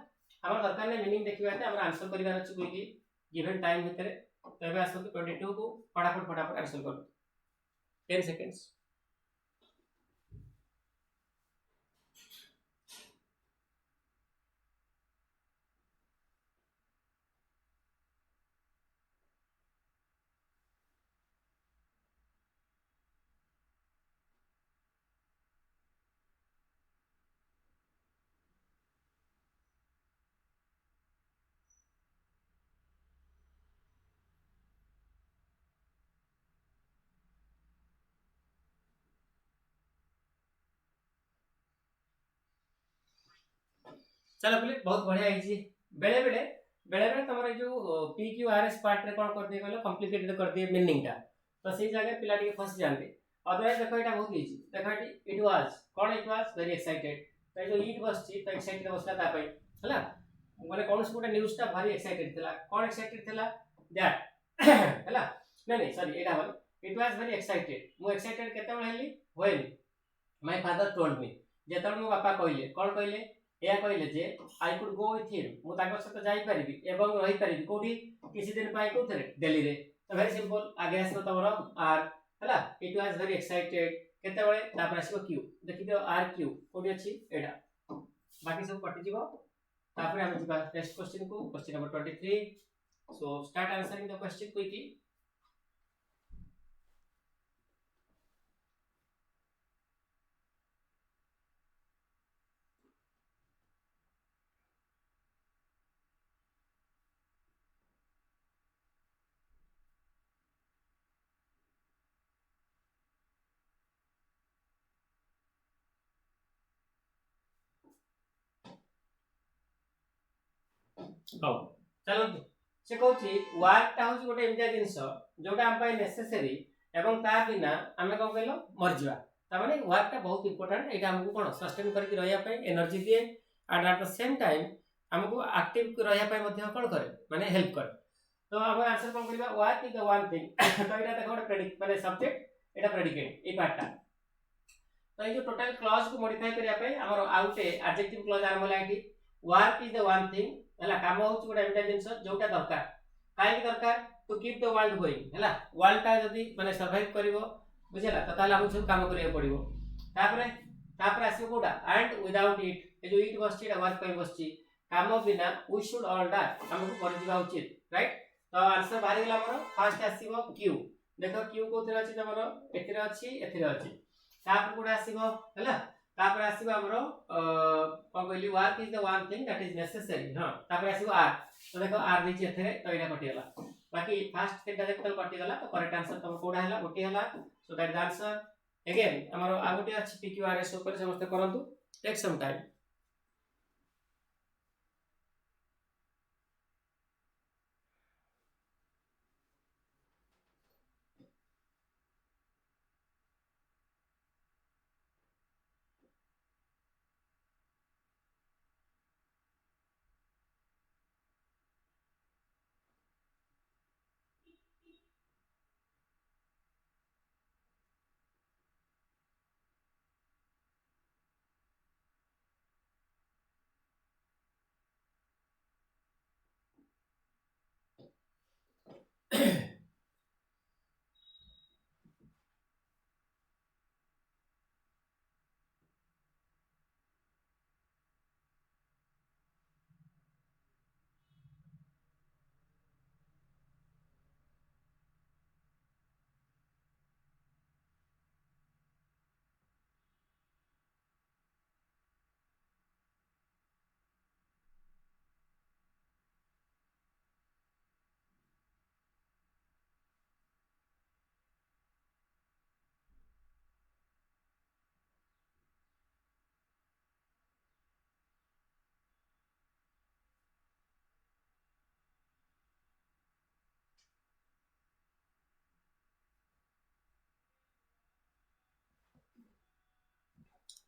हमर दरकार ने मीनिंग देखिबाते हमर आंसर करिवार अछि कोइ गिवन टाइम भितर तबे आसत 22 को फटाफट आंसर करो 10 सेकंड्स चलो बोले बहुत बढ़िया इजी बेले बेले बेले बेले तमरे जो P Q R S part रे कोन कर दिए कहलो कॉम्प्लिकेटेड कर दिए मीनिंग टा तो सही जगह पिला टिके फंस जानते अदरवाइज देखो एटा बहुत इजी देखो eighty it was cone it was very excited तो जो इट बसची तो एक्साइटेड बसला ता पई हला माने कोन से गोटे न्यूज़ टा भारी एक्साइटेड थिला कोन एक्साइटेड थिला दैट हला नहीं सॉरी एटा बोल इट वाज वेरी एक्साइटेड मु एक्साइटेड केते बेले हेली when my father told me जेतल मो बापा कहले कोन कहले या कहले जे I could go with him मु ताको सहित जाई परिबी एवं रही परिबी कोठी किसी दिन पाई कोथरे दिल्ली रे तो वेरी सिंपल आगे आसो तमरो आर हला इट वाज वेरी एक्साइटेड केते बेले तापर आसीबो क्यू देखि दियो आर क्यू कोठी अछि एडा बाकी सब कटि जीवो तापर हम जिबा नेक्स्ट क्वेश्चन को question number 23 so start answering the question quickly हौ चलो से कहूची वर्क टा होची गोटे एमितिया जिंस जोटा हम पाई नेसेसरी एवं ता बिना हमें कोन कहलो मर जिवा ता माने वर्क टा बहुत इंपोर्टेंट एटा हमको कोन सस्टेन करके रहिया पाई एनर्जी दिए and at the same time हमको एक्टिव रहिया पाई मध्ये कोन करे माने हेल्प करे तो हम आंसर कोन करबा work is the one thing तो एटा देखो गोटे प्रेडिक्ट माने सब्जेक्ट एटा प्रेडिकेट ए पार्ट टा तो ये जो टोटल क्लॉज को मॉडिफाई करिया पाई हमर आउटे एडजेक्टिव क्लॉज आरंभ होला एठी work is the one thing हला काम होची गोटे एमिटा जिंस जोटा दरकार काहे दरकार to keep the world going हला वर्ल्ड ता जदी माने सर्वाइव करिवो बुझला त ताला हम सब काम करिया पड़िवो तापर आसीबो कोडा एंड विदाउट इट ए जो इट बसची एटा वर्क पई बसची काम बिना वी शुड ऑल दैट हमको कर जिवा उचित राइट तो आंसर बाहर गेला हमर फर्स्ट आसीबो क्यू देखो क्यू कोथरे अछि तमरो एथिरे अछि तापर कोडा आसीबो हला तापर आसीबो हमरो कोन कहली work is the one thing that is necessary हां तापर आसीबो आर तो देखो आर दिछि एथिरे तो एटा कटि गला बाकी फर्स्ट थिंग जक तो कटि गला तो करेक्ट आंसर तम कोडा हला गोटी हला so that the answer again हमरो आ गोटी अछि पीक्यूआरएस ऊपर समस्त करंतु टेक सम टाइम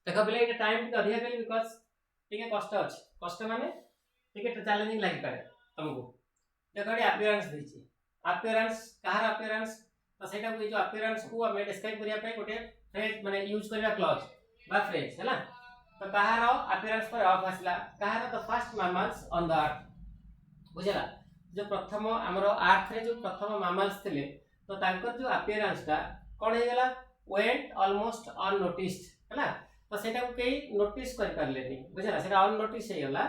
देखो पहले ये टाइम टिके अधिका कली बिकॉज़ टिके कष्ट अछि कष्ट माने टिके चैलेंजिंग लागि पारे तुमको देखो ये अपीयरेंस देछि अपीयरेंस कहार अपीयरेंस तो सेटा को जो अपीयरेंस को हमें डिस्क्राइब करिया पे गोटे फ्रेज माने यूज करबा क्लॉज बा फ्रेज हैला तो कहार अपीयरेंस पर ऑफ आसला कहार the first mammals on the earth बुझला जो प्रथम हमरो अर्थ रे जो प्रथम मैमल्स थिले तो तांकर जो अपीयरेंस ता कोन हे गेला वेंट ऑलमोस्ट अननोटिस्ड हैला तो सेटा को कई नोटिस कर परलेनी बुझला सेटा अननोटिस हे गेला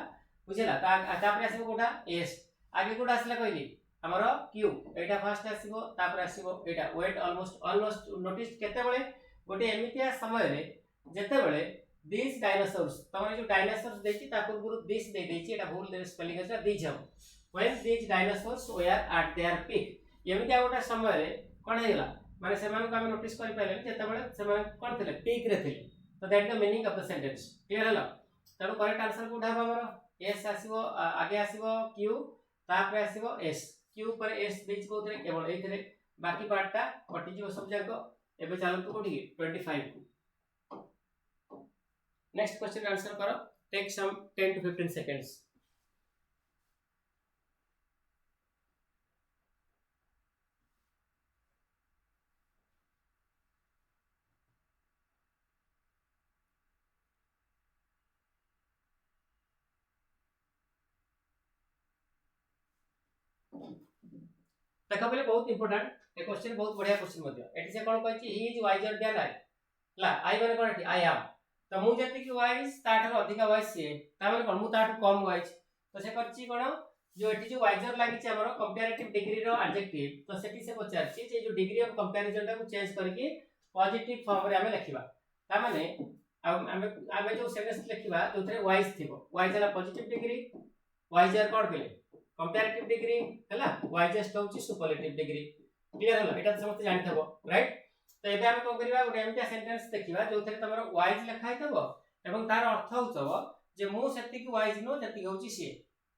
बुझला तापर आसीबो कोटा एस आगे कोटा आसला कहली हमरो क्यू एटा फर्स्ट आसीबो तापर आसीबो एटा वेट ऑलमोस्ट ऑलमोस्ट नोटिस केते बेले गोटे एमितिया समय रे जेते बेले दिस डायनासोर्स तमरे जो डायनासोर्स देछि ता पूर्व दिस दे देछि एटा भूल दे स्पेलिंग अछि दिस हम when this dinosaurs were at their peak एमितिया गोटा समय रे कोन हेला माने सेमान को हम नोटिस करि पाइले जेते बेले सेमान कोन थिले पीक रे थिले तो that the meaning of the sentence clear hello तनो करेक्ट आंसर कोठा हमरो एस आसीबो आगे आसीबो क्यू तापर आसीबो एस क्यू पर एस बीच को उतरे केवल एथिरे बाकी पार्टटा कटि जो सब जाको एबे चालंतु कोठी 25 को नेक्स्ट क्वेश्चन आंसर करो टेक सम 10 to 15 seconds देखो पहले बहुत इंपोर्टेंट ए क्वेश्चन बहुत बढ़िया क्वेश्चन मध्य एटी से कोन कहछि he is wiser than I ला आई माने कोन एटी आई एम तो मु जति कि वाइज ताठर अधिक वाइज से ता माने कोन मु ताठर कम वाइज तो से करछि कोन जो एटी जो वाइजर लागि छै हमरो कंपैरेटिव डिग्री रो एडजेक्टिव तो सेटी से पचारछि जे जो डिग्री ऑफ कंपैरिजन टा को चेंज करके पॉजिटिव फॉर्म रे हमें लिखिबा ता माने हमें जो सेंटेंस लिखिबा जोथरे वाइज थिबो वाइज ला पॉजिटिव डिग्री वाइजर कोड पेले कंपैरेटिव डिग्री हैला वाइजेस्ट होची सुपरलेटिव डिग्री क्लियर हला एटा समस्त जानि थबो राइट तो एबे हम कोन करिबा गोटे एमितिया सेंटेंस देखिबा जोथरे तमरो वाइज लिखा हितबो एवं तार अर्थ होचबो जे मु सेति की वाइज नो जति होची सी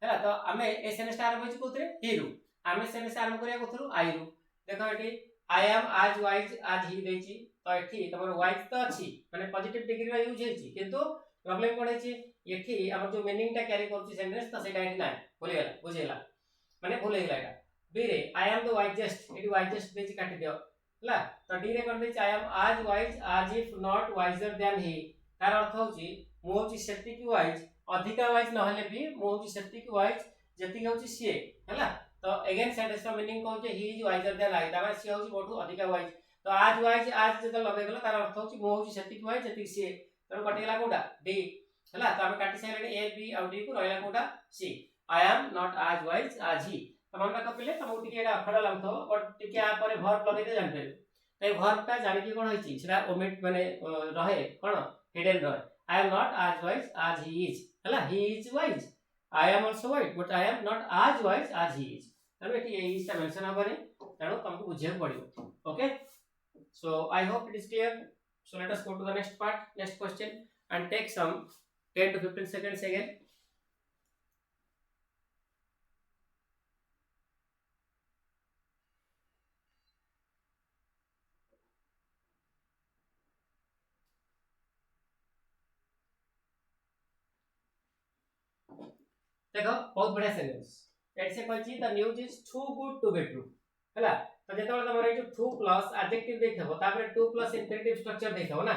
हैला तो हमें ए सेंटेंस आरंभ होची कोथरे ही रु हमें सेंटेंस आरंभ करिया कोथरु आई रु देखो eighty I am as wise आज ही देची तो एठी तमरो वाइज तो अछि माने पॉजिटिव डिग्री रा यूज हेची किंतु प्रॉब्लम कोन हेची एठी हमर जो मीनिंग टा कैरी करची सेंटेंस तो सेटा एठी नाही भूली गेला बुझेला माने भूल हेला एटा बी रे आई एम द वाइजेस्ट एटी वाइजेस्ट देची काटी दियो ला तो डी रे कोन देची I am as wise as if not wiser than he तार अर्थ होची मु होची सेति की वाइज अधिका वाइज न हले भी मु होची सेति की वाइज जति होची सी हैला तो अगेन सेंटेंस का मीनिंग कोन जे he is wiser than I तार सी होची मोटू अधिका वाइज तो आज वाइज आज जत लगे गला तार अर्थ होची मु होची सेति की वाइज जति सी तो कटि गेला कोडा डी हैला तो हम काटी साइले ए बी और डी को रहला कोडा सी आई एम नॉट आज वाइज आज ही तमन का कपिले तमो टिके एडा अखड़ा लागतो बट टिके आ परे वर्ब लगे दे जान पे तै वर्ब ता जानि कि कोन होइची सेटा ओमिट माने रहे कोन हिडन रहे आई एम नॉट आज वाइज आज ही इज हैला he is wise I am also wise but I am not आज वाइज आज ही इज तनो एटी ए इज ता मेंशन हबरे तनो तुमको बुझिया पड़ियो okay so I hope it is clear so let us go to the next part next question and take some 10 to 15 seconds again देखो बहुत बढ़िया सेंटेंस एट से कहछि the news is too good to be true हैला तो जेतबे तमरे जो two plus adjective देखथबो तापर टू प्लस इंपेरेटिव स्ट्रक्चर देखथबो ना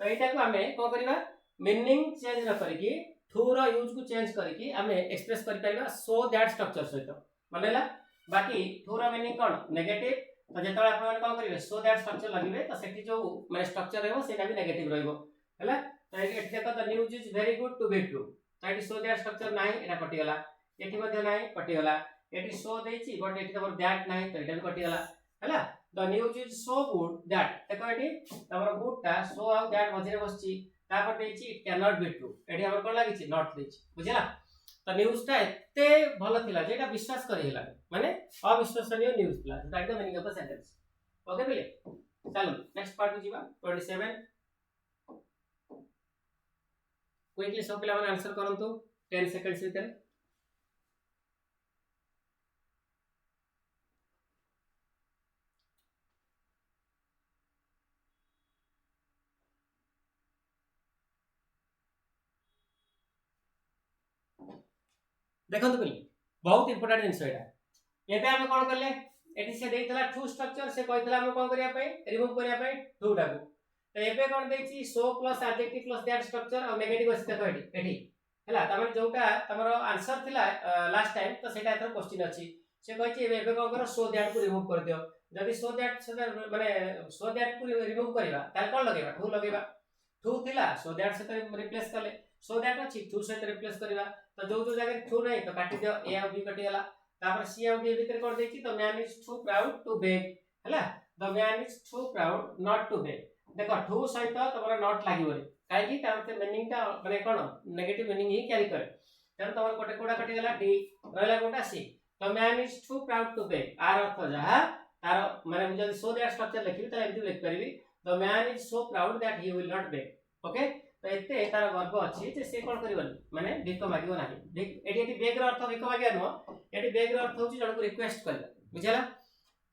तो एटा को हमें को करिवा मीनिंग चेंज न करिकि टू रो यूज को चेंज करिकि हमें एक्सप्रेस करि पाइबा सो दैट स्ट्रक्चर सहित मानेला बाकी टू रो मीनिंग कोन नेगेटिव तो जेतबे आपण कोन करिवे सो दैट स्ट्रक्चर लगिवे तो सेठी जो माने स्ट्रक्चर रहबो सेटा भी नेगेटिव रहइबो हैला तो एठी देखो the news is very good to be true ताकि सो दैट स्ट्रक्चर नाही एटा कटि गला एठी मध्ये नाही कटि गला एठी सो देछि बट एठी तमर दैट नाही तो एटा भी कटि गला हैला the news is so good that देखो एठी तमर गुड टा सो आ दैट मध्ये बसछि तापर देछि it can not be true एठी हमर कोन लागिछि नॉट देछि बुझिला तो न्यूज़ टा एते भलो थिला जेटा विश्वास करि हेला माने अविश्वसनीय न्यूज़ थिला that the meaning of the sentence okay बोले चलो नेक्स्ट पार्ट को जीवा 27 क्विकली सब पिला माने आंसर करंतु 10 सेकंड्स भीतर देखो तो बहुत इंपोर्टेंट जिनस एटा एबे हम कोन करले एटी से देइतला टू स्ट्रक्चर से कहतला हम कोन करिया पई रिमूव करिया पई टू टाको तो एबे कोन देछि so plus adjective plus that structure और नेगेटिव अछि देखो एटी हैला तमन जोटा तमरो आंसर थिला लास्ट टाइम तो सेटा एथर क्वेश्चन अछि से कहछि एबे कोन करो सो दैट को रिमूव कर दियो जदि सो दैट माने सो दैट को रिमूव करबा ताल कोन लगेबा टू लगेबा टू थिला सो दैट से रिप्लेस करले सो दैट अछि टू से रिप्लेस करबा तो जो जगह टू नहीं तो काटी दियो ए और बी कटि गला तापर सी आउट ए भीतर कर देछि तो man is too proud to beg हैला the man is too proud not to beg देखो टू सहित तमरा नॉट लागिबो काई की तार मीनिंग ता माने कोन नेगेटिव मीनिंग ही कैरी करे तन तमर कोटे कोडा कटि गला डी रहला कोटा C the man is too proud to beg आर अर्थ जहा तार माने मु जदी सो दैट स्ट्रक्चर लिखिबी त एमति लिख परिबी the man is so proud that he will not beg okay तो एते तार गर्व अछि जे से कोन करिवन माने भिक मागिबो नाही एटी बेग रो अर्थ भिक मागिया नो एटी बेग रो अर्थ होची जण को रिक्वेस्ट करला बुझला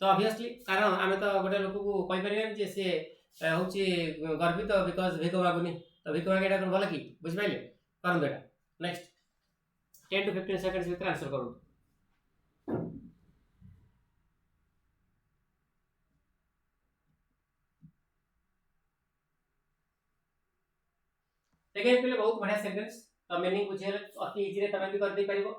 तो ऑब्वियसली कारण आमे तो गोटे लोक को कहि परिबेन जे से होची गर्वित बिकॉज़ भिक मागुनी तो भिक मागेटा कोन भला की बुझ पाइले करन बेटा नेक्स्ट 10 to 15 सेकंड्स भीतर आंसर करू देखिए पहले बहुत बढ़िया सेंटेंस तो मीनिंग बुझेले अति इजी रे तमे भी कर दे परिबो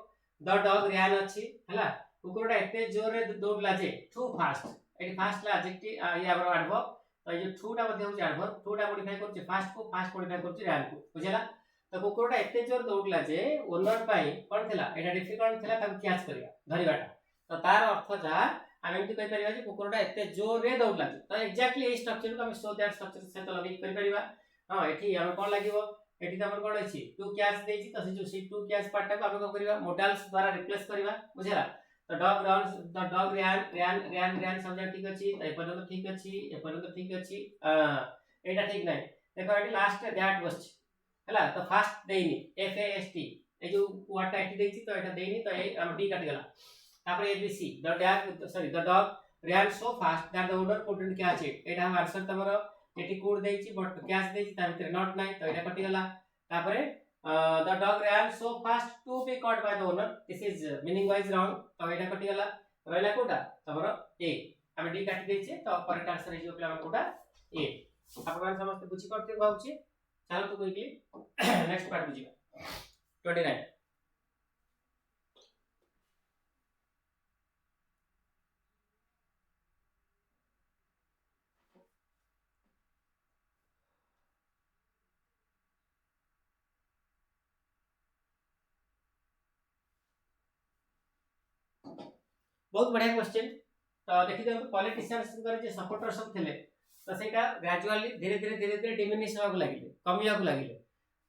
द डॉग रियान अछि हला कुकुरटा एते जोर रे दौड़ला जे टू फास्ट एटी फास्ट ला एडजेक्टिव या बरो एडवर्ब तो ये टू टा मध्ये होची एडवर्ब टू टा मॉडिफाई करछि फास्ट को फास्ट मॉडिफाई करछि रियान को बुझला तो कुकुरटा एते जोर दौड़ला जे ओनर पाई कोन थिला एटा डिफिकल्ट थिला ताको कैच करिया धरिबाटा तो तार अर्थ जा हम एमति कहि परिबा जे कुकुरटा एते जोर रे दौड़ला तो एक्जेक्टली ए स्ट्रक्चर को हम सो दैट स्ट्रक्चर से तो लगे करि परिबा हां एठी हम कोन लागिवो एठी तमन कोन अछि टू कैच देछि त से जो सी टू कैच पार्ट को हम को करबा मोडाल्स द्वारा रिप्लेस करबा बुझला तो dog runs the dog ran subject ठीक अछि त ए पर्यंत ठीक अछि ए पर्यंत ठीक अछि एटा ठीक नै देखो एटी लास्ट दैट बस हला तो फास्ट देइनी एफ ए एस टी ए जो वर्ड एटी देछि तो एटा देइनी तो ए हम डी काट गेला तापर A B C the dog ran so fast that the owner couldn't catch it एटा हम आंसर तमरो एटी कोड देछि बट कैच देछि ता भीतर नॉट नाही तो एटा कटि गला तापरे the dog ran so fast to be caught by the owner this is meaning wise wrong तो एटा कटि गला रहला कोटा तमरो ए हम डी काटि देछि तो करेक्ट आंसर हे जो प्लान कोटा ए आपण मान समस्त बुझी करते भाउछि चलो तो क्विकली नेक्स्ट पार्ट बुझिबा 29 बहुत बढ़िया क्वेश्चन तो देखि दियौ पॉलिटिशियंस कर जे सपोर्टर सब थिले तो सेटा ग्रेजुअली धीरे धीरे डिमिनिश होगा लागिले कमिया को लागिले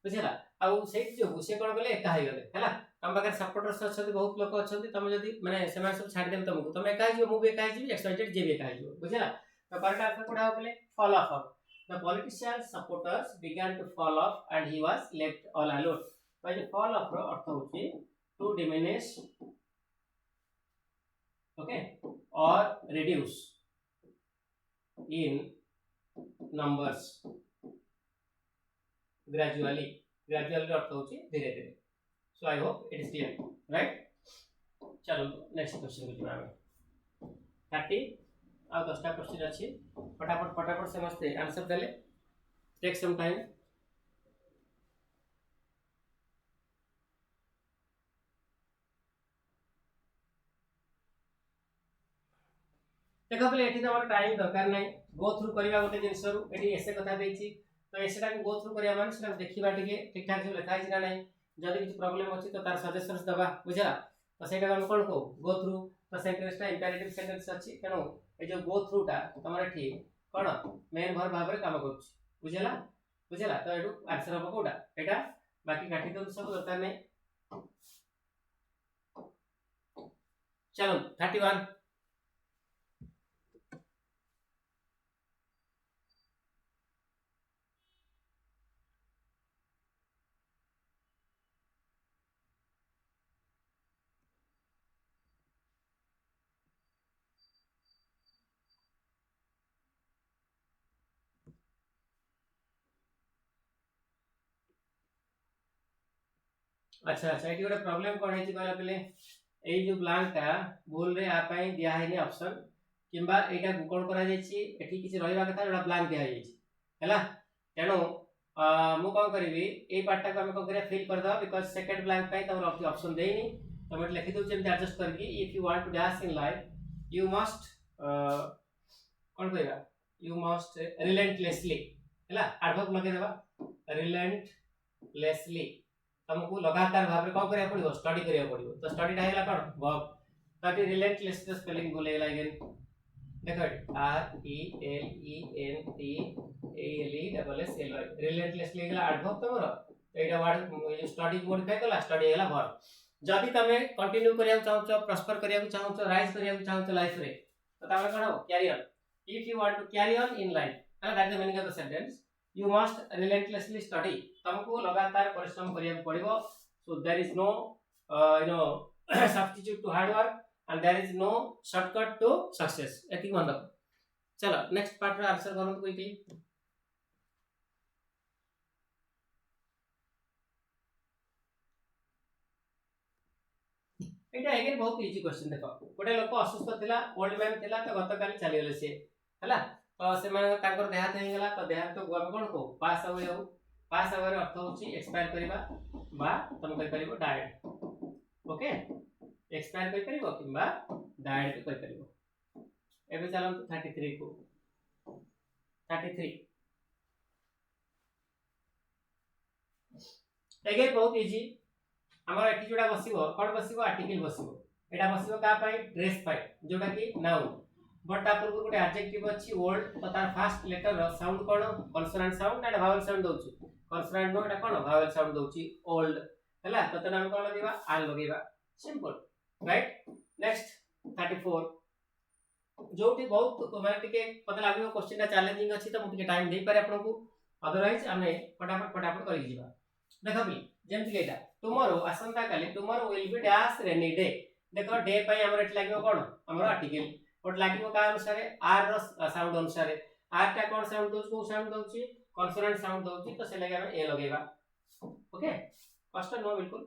बुझला आ से जो से कोन गले एका हे गले हैला हम बागर सपोर्टर्स अछथि बहुत लोक अछथि तमे जदी माने सेमान सब छाड़ देम तुमको तमे एका हिजो मु भी एका हिजो एक्साइटेड जे भी एका हिजो बुझला तो करेक्ट आंसर कोडा हो गले fall of the politician supporters began to fall off and he was left all alone तो जे फॉल ऑफ रो अर्थ होची to diminish okay or reduce in numbers gradually अर्थ होची धीरे धीरे so I hope it is clear right चलो next question को जिबा 30 आ 10 टा क्वेश्चन अछि फटाफट समझते आंसर देले टेक सम टाइम देखो पहले एठी तमर टाइम दरकार नै गो थ्रू करिवा गोटे जिंसरु एठी एसे कथा देछि तो एसेटा को गो थ्रू करिया माने सेटा देखिबा टिके ठीक ठाक से लिखा छै ना नै जदि किछ प्रॉब्लम अछि तो तार सजेशंस दबा बुझला तो सेटा हम कोन को गो थ्रू तो सेंटेंसटा इंपेरेटिव सेंटेंस अछि तेनो ए जो गो थ्रू टा तमर एठी कोन मेन भर भाबरे काम करछ बुझला तो एडु आंसर हो कोडा एटा बाकी काटी तो सब दरकार नै चलो 31 अच्छा अच्छा ये गोटे प्रॉब्लम कौन है कहला पहले एई जो ब्लैंक टा भूल रे आ पई दिया है नि ऑप्शन किंबा एटा कोन करा जायछि एठी किछि रहिबा कथा एटा ब्लैंक दिया जायछि हैला तेनो मु कोन करबी ए पार्ट टा को हम कोन करिया फिल कर दो बिकॉज़ सेकंड ब्लैंक पई तमर ऑप्शन देइनी तो मैं लिखि दउ जेम एडजस्ट करके if you want to dash in life you must कोन कहबा यू मस्ट रिलेंटलेसली हैला एडवर्ब लगे देबा रिलेंटलेसली तुमको लगातार भाव में कौन करिया पड़िबो स्टडी करिया पड़िबो तो स्टडी टा हैला कोन वर्ब ताकि रिलेंटलेस स्पेलिंग बोले अगेन देखो R E L E N T A L E double S L Y relentlessly गेला एडवर्ब तमरो एटा वर्ड स्टडी मॉडिफाई कला स्टडी हैला वर्ब जदी तमे कंटिन्यू करिया चाहछो प्रॉस्पर करिया चाहछो राइज करिया चाहछो लाइफ रे तो तमे कोन हो carry on if you want to carry on in life that is the meaning of the sentence you must relentlessly study तुमको लगातार परिश्रम करिया पड़िबो so there is no substitute to hard work and there is no shortcut to success एति मन रखो चलो next part रे आंसर करूँ क्विकली एटा अगेन बहुत इजी क्वेश्चन देखो गोटे लोक असुस्थ थिला ओल्ड मैन थिला तो गत काली चली गेले से हला तो से माने ताकर देहात हे गेला तो देहात तो हम कोन को पास अवे हो पास अवे अर्थ होची एक्सपायर करबा बा तुम कहि परिबो डायट ओके एक्सपायर कहि परिबो किबा डायट कहि परिबो एबे चलन 33 को 33 अगेन बहुत इजी हमर एठी जोडा बसिबो कोन बसिबो आर्टिकल बसिबो एटा बसिबो का पाई ड्रेस पाई जोडा की नाउन बट तापर गोटे एडजेक्टिव अछि ओल्ड तो तार फर्स्ट लेटर साउंड कोन consonant sound and vowel sound दोछि कॉन्सोनेंट नो एटा कोन वावल साउंड दोछि ओल्ड हला तो तने हम कोन लगेबा आर लगेबा सिंपल राइट नेक्स्ट 34 जोटी बहुत माने टिके पता लागो क्वेश्चन ता चैलेंजिंग अछि त मु टिके टाइम देई पारे आपन को अदरवाइज हमें फटाफट करि जीवा देखो भी जेमति एटा टुमारो असंता काली tomorrow will be dash rainy day देखो डे पई हमर एट लागियो कोन हमर आर्टिकल बट लागियो का अनुसार आर रो साउंड अनुसार आर टा कोन साउंड दोछ को साउंड दोछि कॉन्सोनेंट साउंड दोछि तो से लगे हम ए लगेबा ओके कष्ट नो बिल्कुल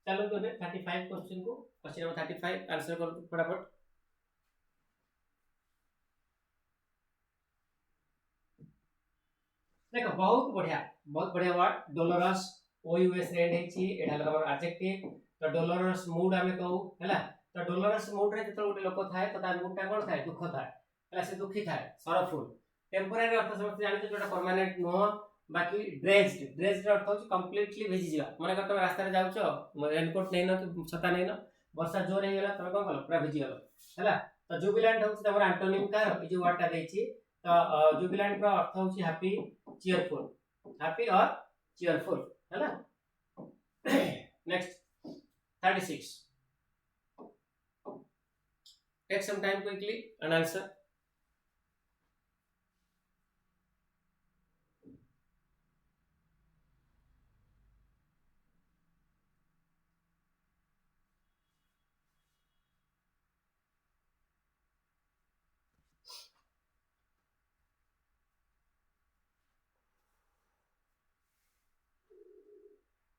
चलो तो 35 क्वेश्चन को क्वेश्चन नंबर 35 आंसर कर फटाफट देखो बहुत बढ़िया word dolorous O U S end हेची एटा हमर एडजेक्टिव तो डोलोरस मूड हमें कहू हैला तो डोलोरस मूड रे जतो गोटे लोक थाए तो तार मूड टा कोन थाए दुख थाए हैला से दुखी थाए सरफुल टेम्परेरी अर्थ समझ जानि जोटा परमानेंट नो बाकी ड्रेस्ड अर्थ होची कंप्लीटली भिजी जिवा माने कर तुम रास्ता रे जाउछो रेनकोट नै न कि छता नै न वर्षा जोर हे गेला तमे कोन कलो पूरा भिजी गेलो हैला तो जुबिलेंट होची तमर एंटोनिम का ए जो वर्ड टा देछि तो जुबिलेंट रो अर्थ होची हैप्पी हैप्पी और चीयरफुल हैला next 36 take some time quickly and answer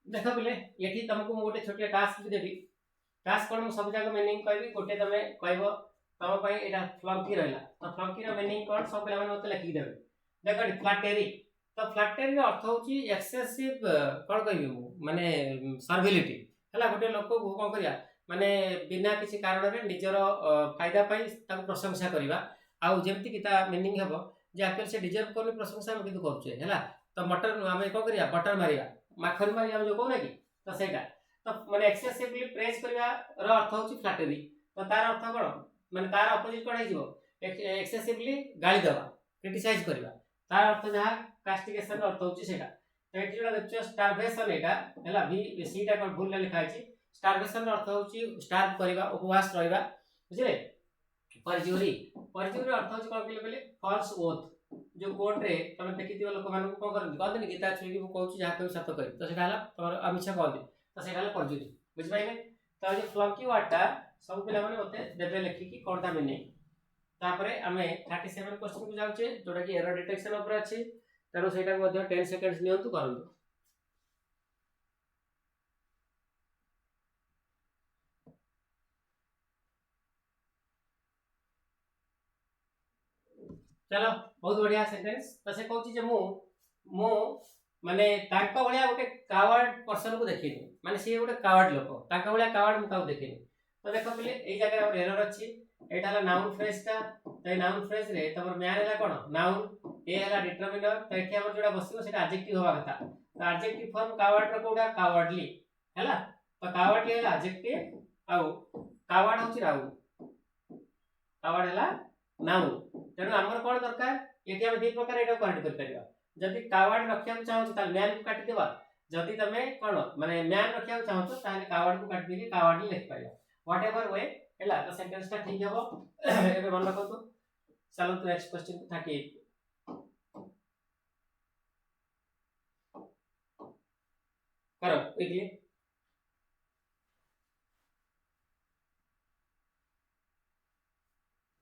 देखो बिले यठी तुमको गोटे छोटे टास्क भी देबी टास्क कोन सब जगह मीनिंग कहबी गोटे तमे कहबो तम पई एटा फ्लंकी रहला तो फ्लंकी रो मीनिंग कोन सब पिला माने मते लिखि देबे देखो फ्लैटेरी तो फ्लैटेरी रो अर्थ होची एक्सेसिव कोन कहबी माने सर्विलिटी हला गोटे लोक को कोन करिया माने बिना किसी कारण रे निजरो फायदा पई ताको प्रशंसा करिवा आउ जेमति कि ता मीनिंग हबो जे एक्चुअली से डिजर्व करले प्रशंसा हम किदु करछे हला तो मटर हमें कोन करिया बटर मारिया माखन मारी हम जो कोन कि तो सेटा तो माने एक्सेसिवली प्रेज करबा रो अर्थ होची फ्लैटरी तो तार अर्थ कोन माने तार अपोजिट कोन हिजबो एक्सेसिवली गाली देबा क्रिटिसाइज करबा तार अर्थ जहा कास्टिगेशन अर्थ होची सेटा तो एठी जोडा देखछो स्टारवेशन एटा हैला बी सीटा कोन भूल लिखा अछि स्टारवेशन अर्थ होची स्टार्व करबा उपवास रहबा बुझले परजुरी अर्थ होची कोन कहले फॉल्स ओथ जो कोर्ट रे तमे देखिथिबो लोक मानन को करन कहते गीता छुई को कहूची जहा कोई सत्य करी तो सेटा हला तमर अमिच्छा कहते तो सेटा हला परजुरी बुझ पाइले तो जे फ्लंकी वाटा सब पिला माने मते देबे लिखि कि कोनटा मीनिंग तापरे हमें 37 क्वेश्चन को जाउचे जोटा कि एरर डिटेक्शन ऊपर अछि तनो सेटा को 10 सेकंड्स नियंतु करंतु चलो बहुत बढ़िया सेंटेंस तो से कहूँ जे मु माने ताको भलिया गोटे कावर्ड पर्सन को देखिनी माने सी गोटे कावर्ड लोक ताको भलिया कावर्ड मु काउ देखिनी तो देखो पहिले एई जगह और एरर अछि एटा हला नाउन फ्रेज ता तो नाउन फ्रेज रे तमर म्यान हला कोन नाउन ए हला डिटरमिनर तो एठी हमर जोडा बसिबो सेटा एडजेक्टिव होबा कथा तो एडजेक्टिव फॉर्म कावर्ड रो कोडा कावर्डली हला तो कावर्डली हला एडजेक्टिव आउ कावर्ड होची राउ कावर्ड हला नाउन तेणु आमर कोन दरकार एठी हम दी प्रकार एटा करेक्ट कर परिबा जदि कावर्ड रखिया चाहू त मैन को काटी देबा जदि तमे कोन माने मैन रखिया चाहू त ताले कावर्ड को काटी देके कावर्ड लिख पाइबा व्हाटएवर वे हला तो सेंटेंस ता ठीक हेबो एबे मन रखो तो चलो तो नेक्स्ट क्वेश्चन 38 करो क्विकली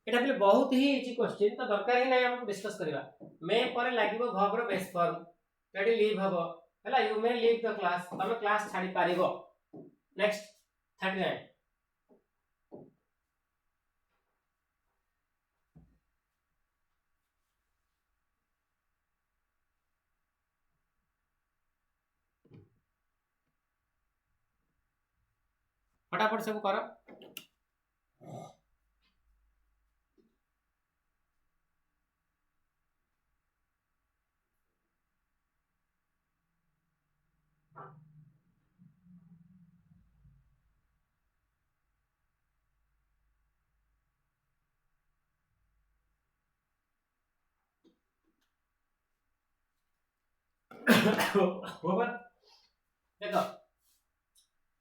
एटा पहिले बहुत ही इजी क्वेश्चन तो दरकार ही नै हम डिस्कस करिवा मे पर लागिवो वर्ब रो बेस फॉर्म तेडी लीव हबो हला you may leave the class तमे क्लास छाडी पारिबो नेक्स्ट 39 फटाफट सब करो होबा देखो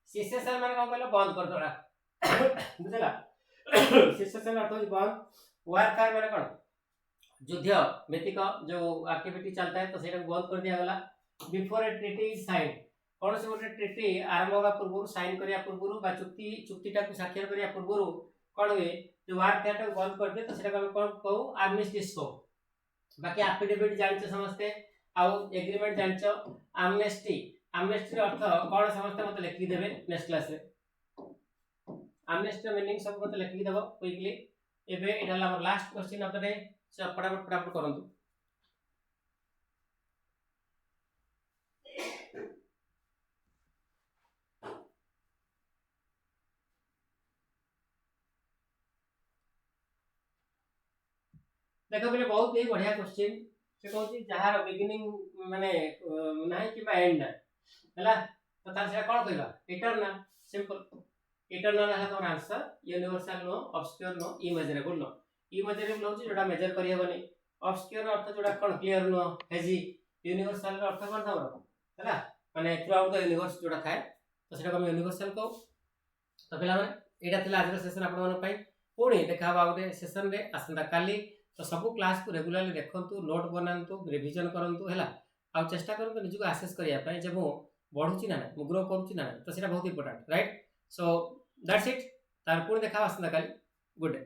सीसेशन माने कोन कहलो बंद कर दोड़ा बुझला सीसेशन अर्थ हो बंद वारफेयर माने कोन युद्ध व्यतिक जो एक्टिविटी चलता है तो सेटा बंद कर दिया गला before a treaty is sign कोन से गोटे ट्रीटी आरंभ होगा पूर्व साइन करिया पूर्व बा चुक्तिटा को स्वाक्षर करिया पूर्व कोन हुए जो वारफेयर टा बंद कर दे तो सेटा कोन कहू आर्मिस्टिस को बाकी एफिडेविट जानछ समझते आउ एग्रीमेंट जानछ एमनेस्टी एमनेस्टी अर्थ कोन समझते मत लिखि देबे नेक्स्ट क्लास रे एमनेस्टी मीनिंग सब मत लिखि देबो क्विकली एबे एटा हमर last question of the day से फटाफट करंतु देखो पहले बहुत ही बढ़िया क्वेश्चन से कहूँ जहार बिगिनिंग माने नाही कि एंड ना हला तो तार से कोन कहबा इटरनल सिंपल इटरनल है तोर आंसर यूनिवर्सल नो ऑब्सक्योर नो इमेजरेबल नो इमेजरेबल होची जोडा मेजर करि हेबनी ऑब्सक्योर अर्थ जोडा कोन क्लियर नो हेजी यूनिवर्सल अर्थ कोन तमरो हला माने थ्रू आउट द यूनिवर्स जोडा थाए तो सेटा हम यूनिवर्सल को तो पिला माने एटा थिला आज सेशन आपण मन पई पुणी देखा बा गोटे सेशन रे आसंता काली तो सब क्लास को रेगुलरली देखंतु नोट बनांतु रिवीजन करंतु हला आ चेष्टा करंतु निजु आसेस करिया पई जे मु बढ़ुची ना मु ग्रो करूची ना तो सेटा बहुत important right so that's it तार पुणी देखा आसंता काली गुड डे।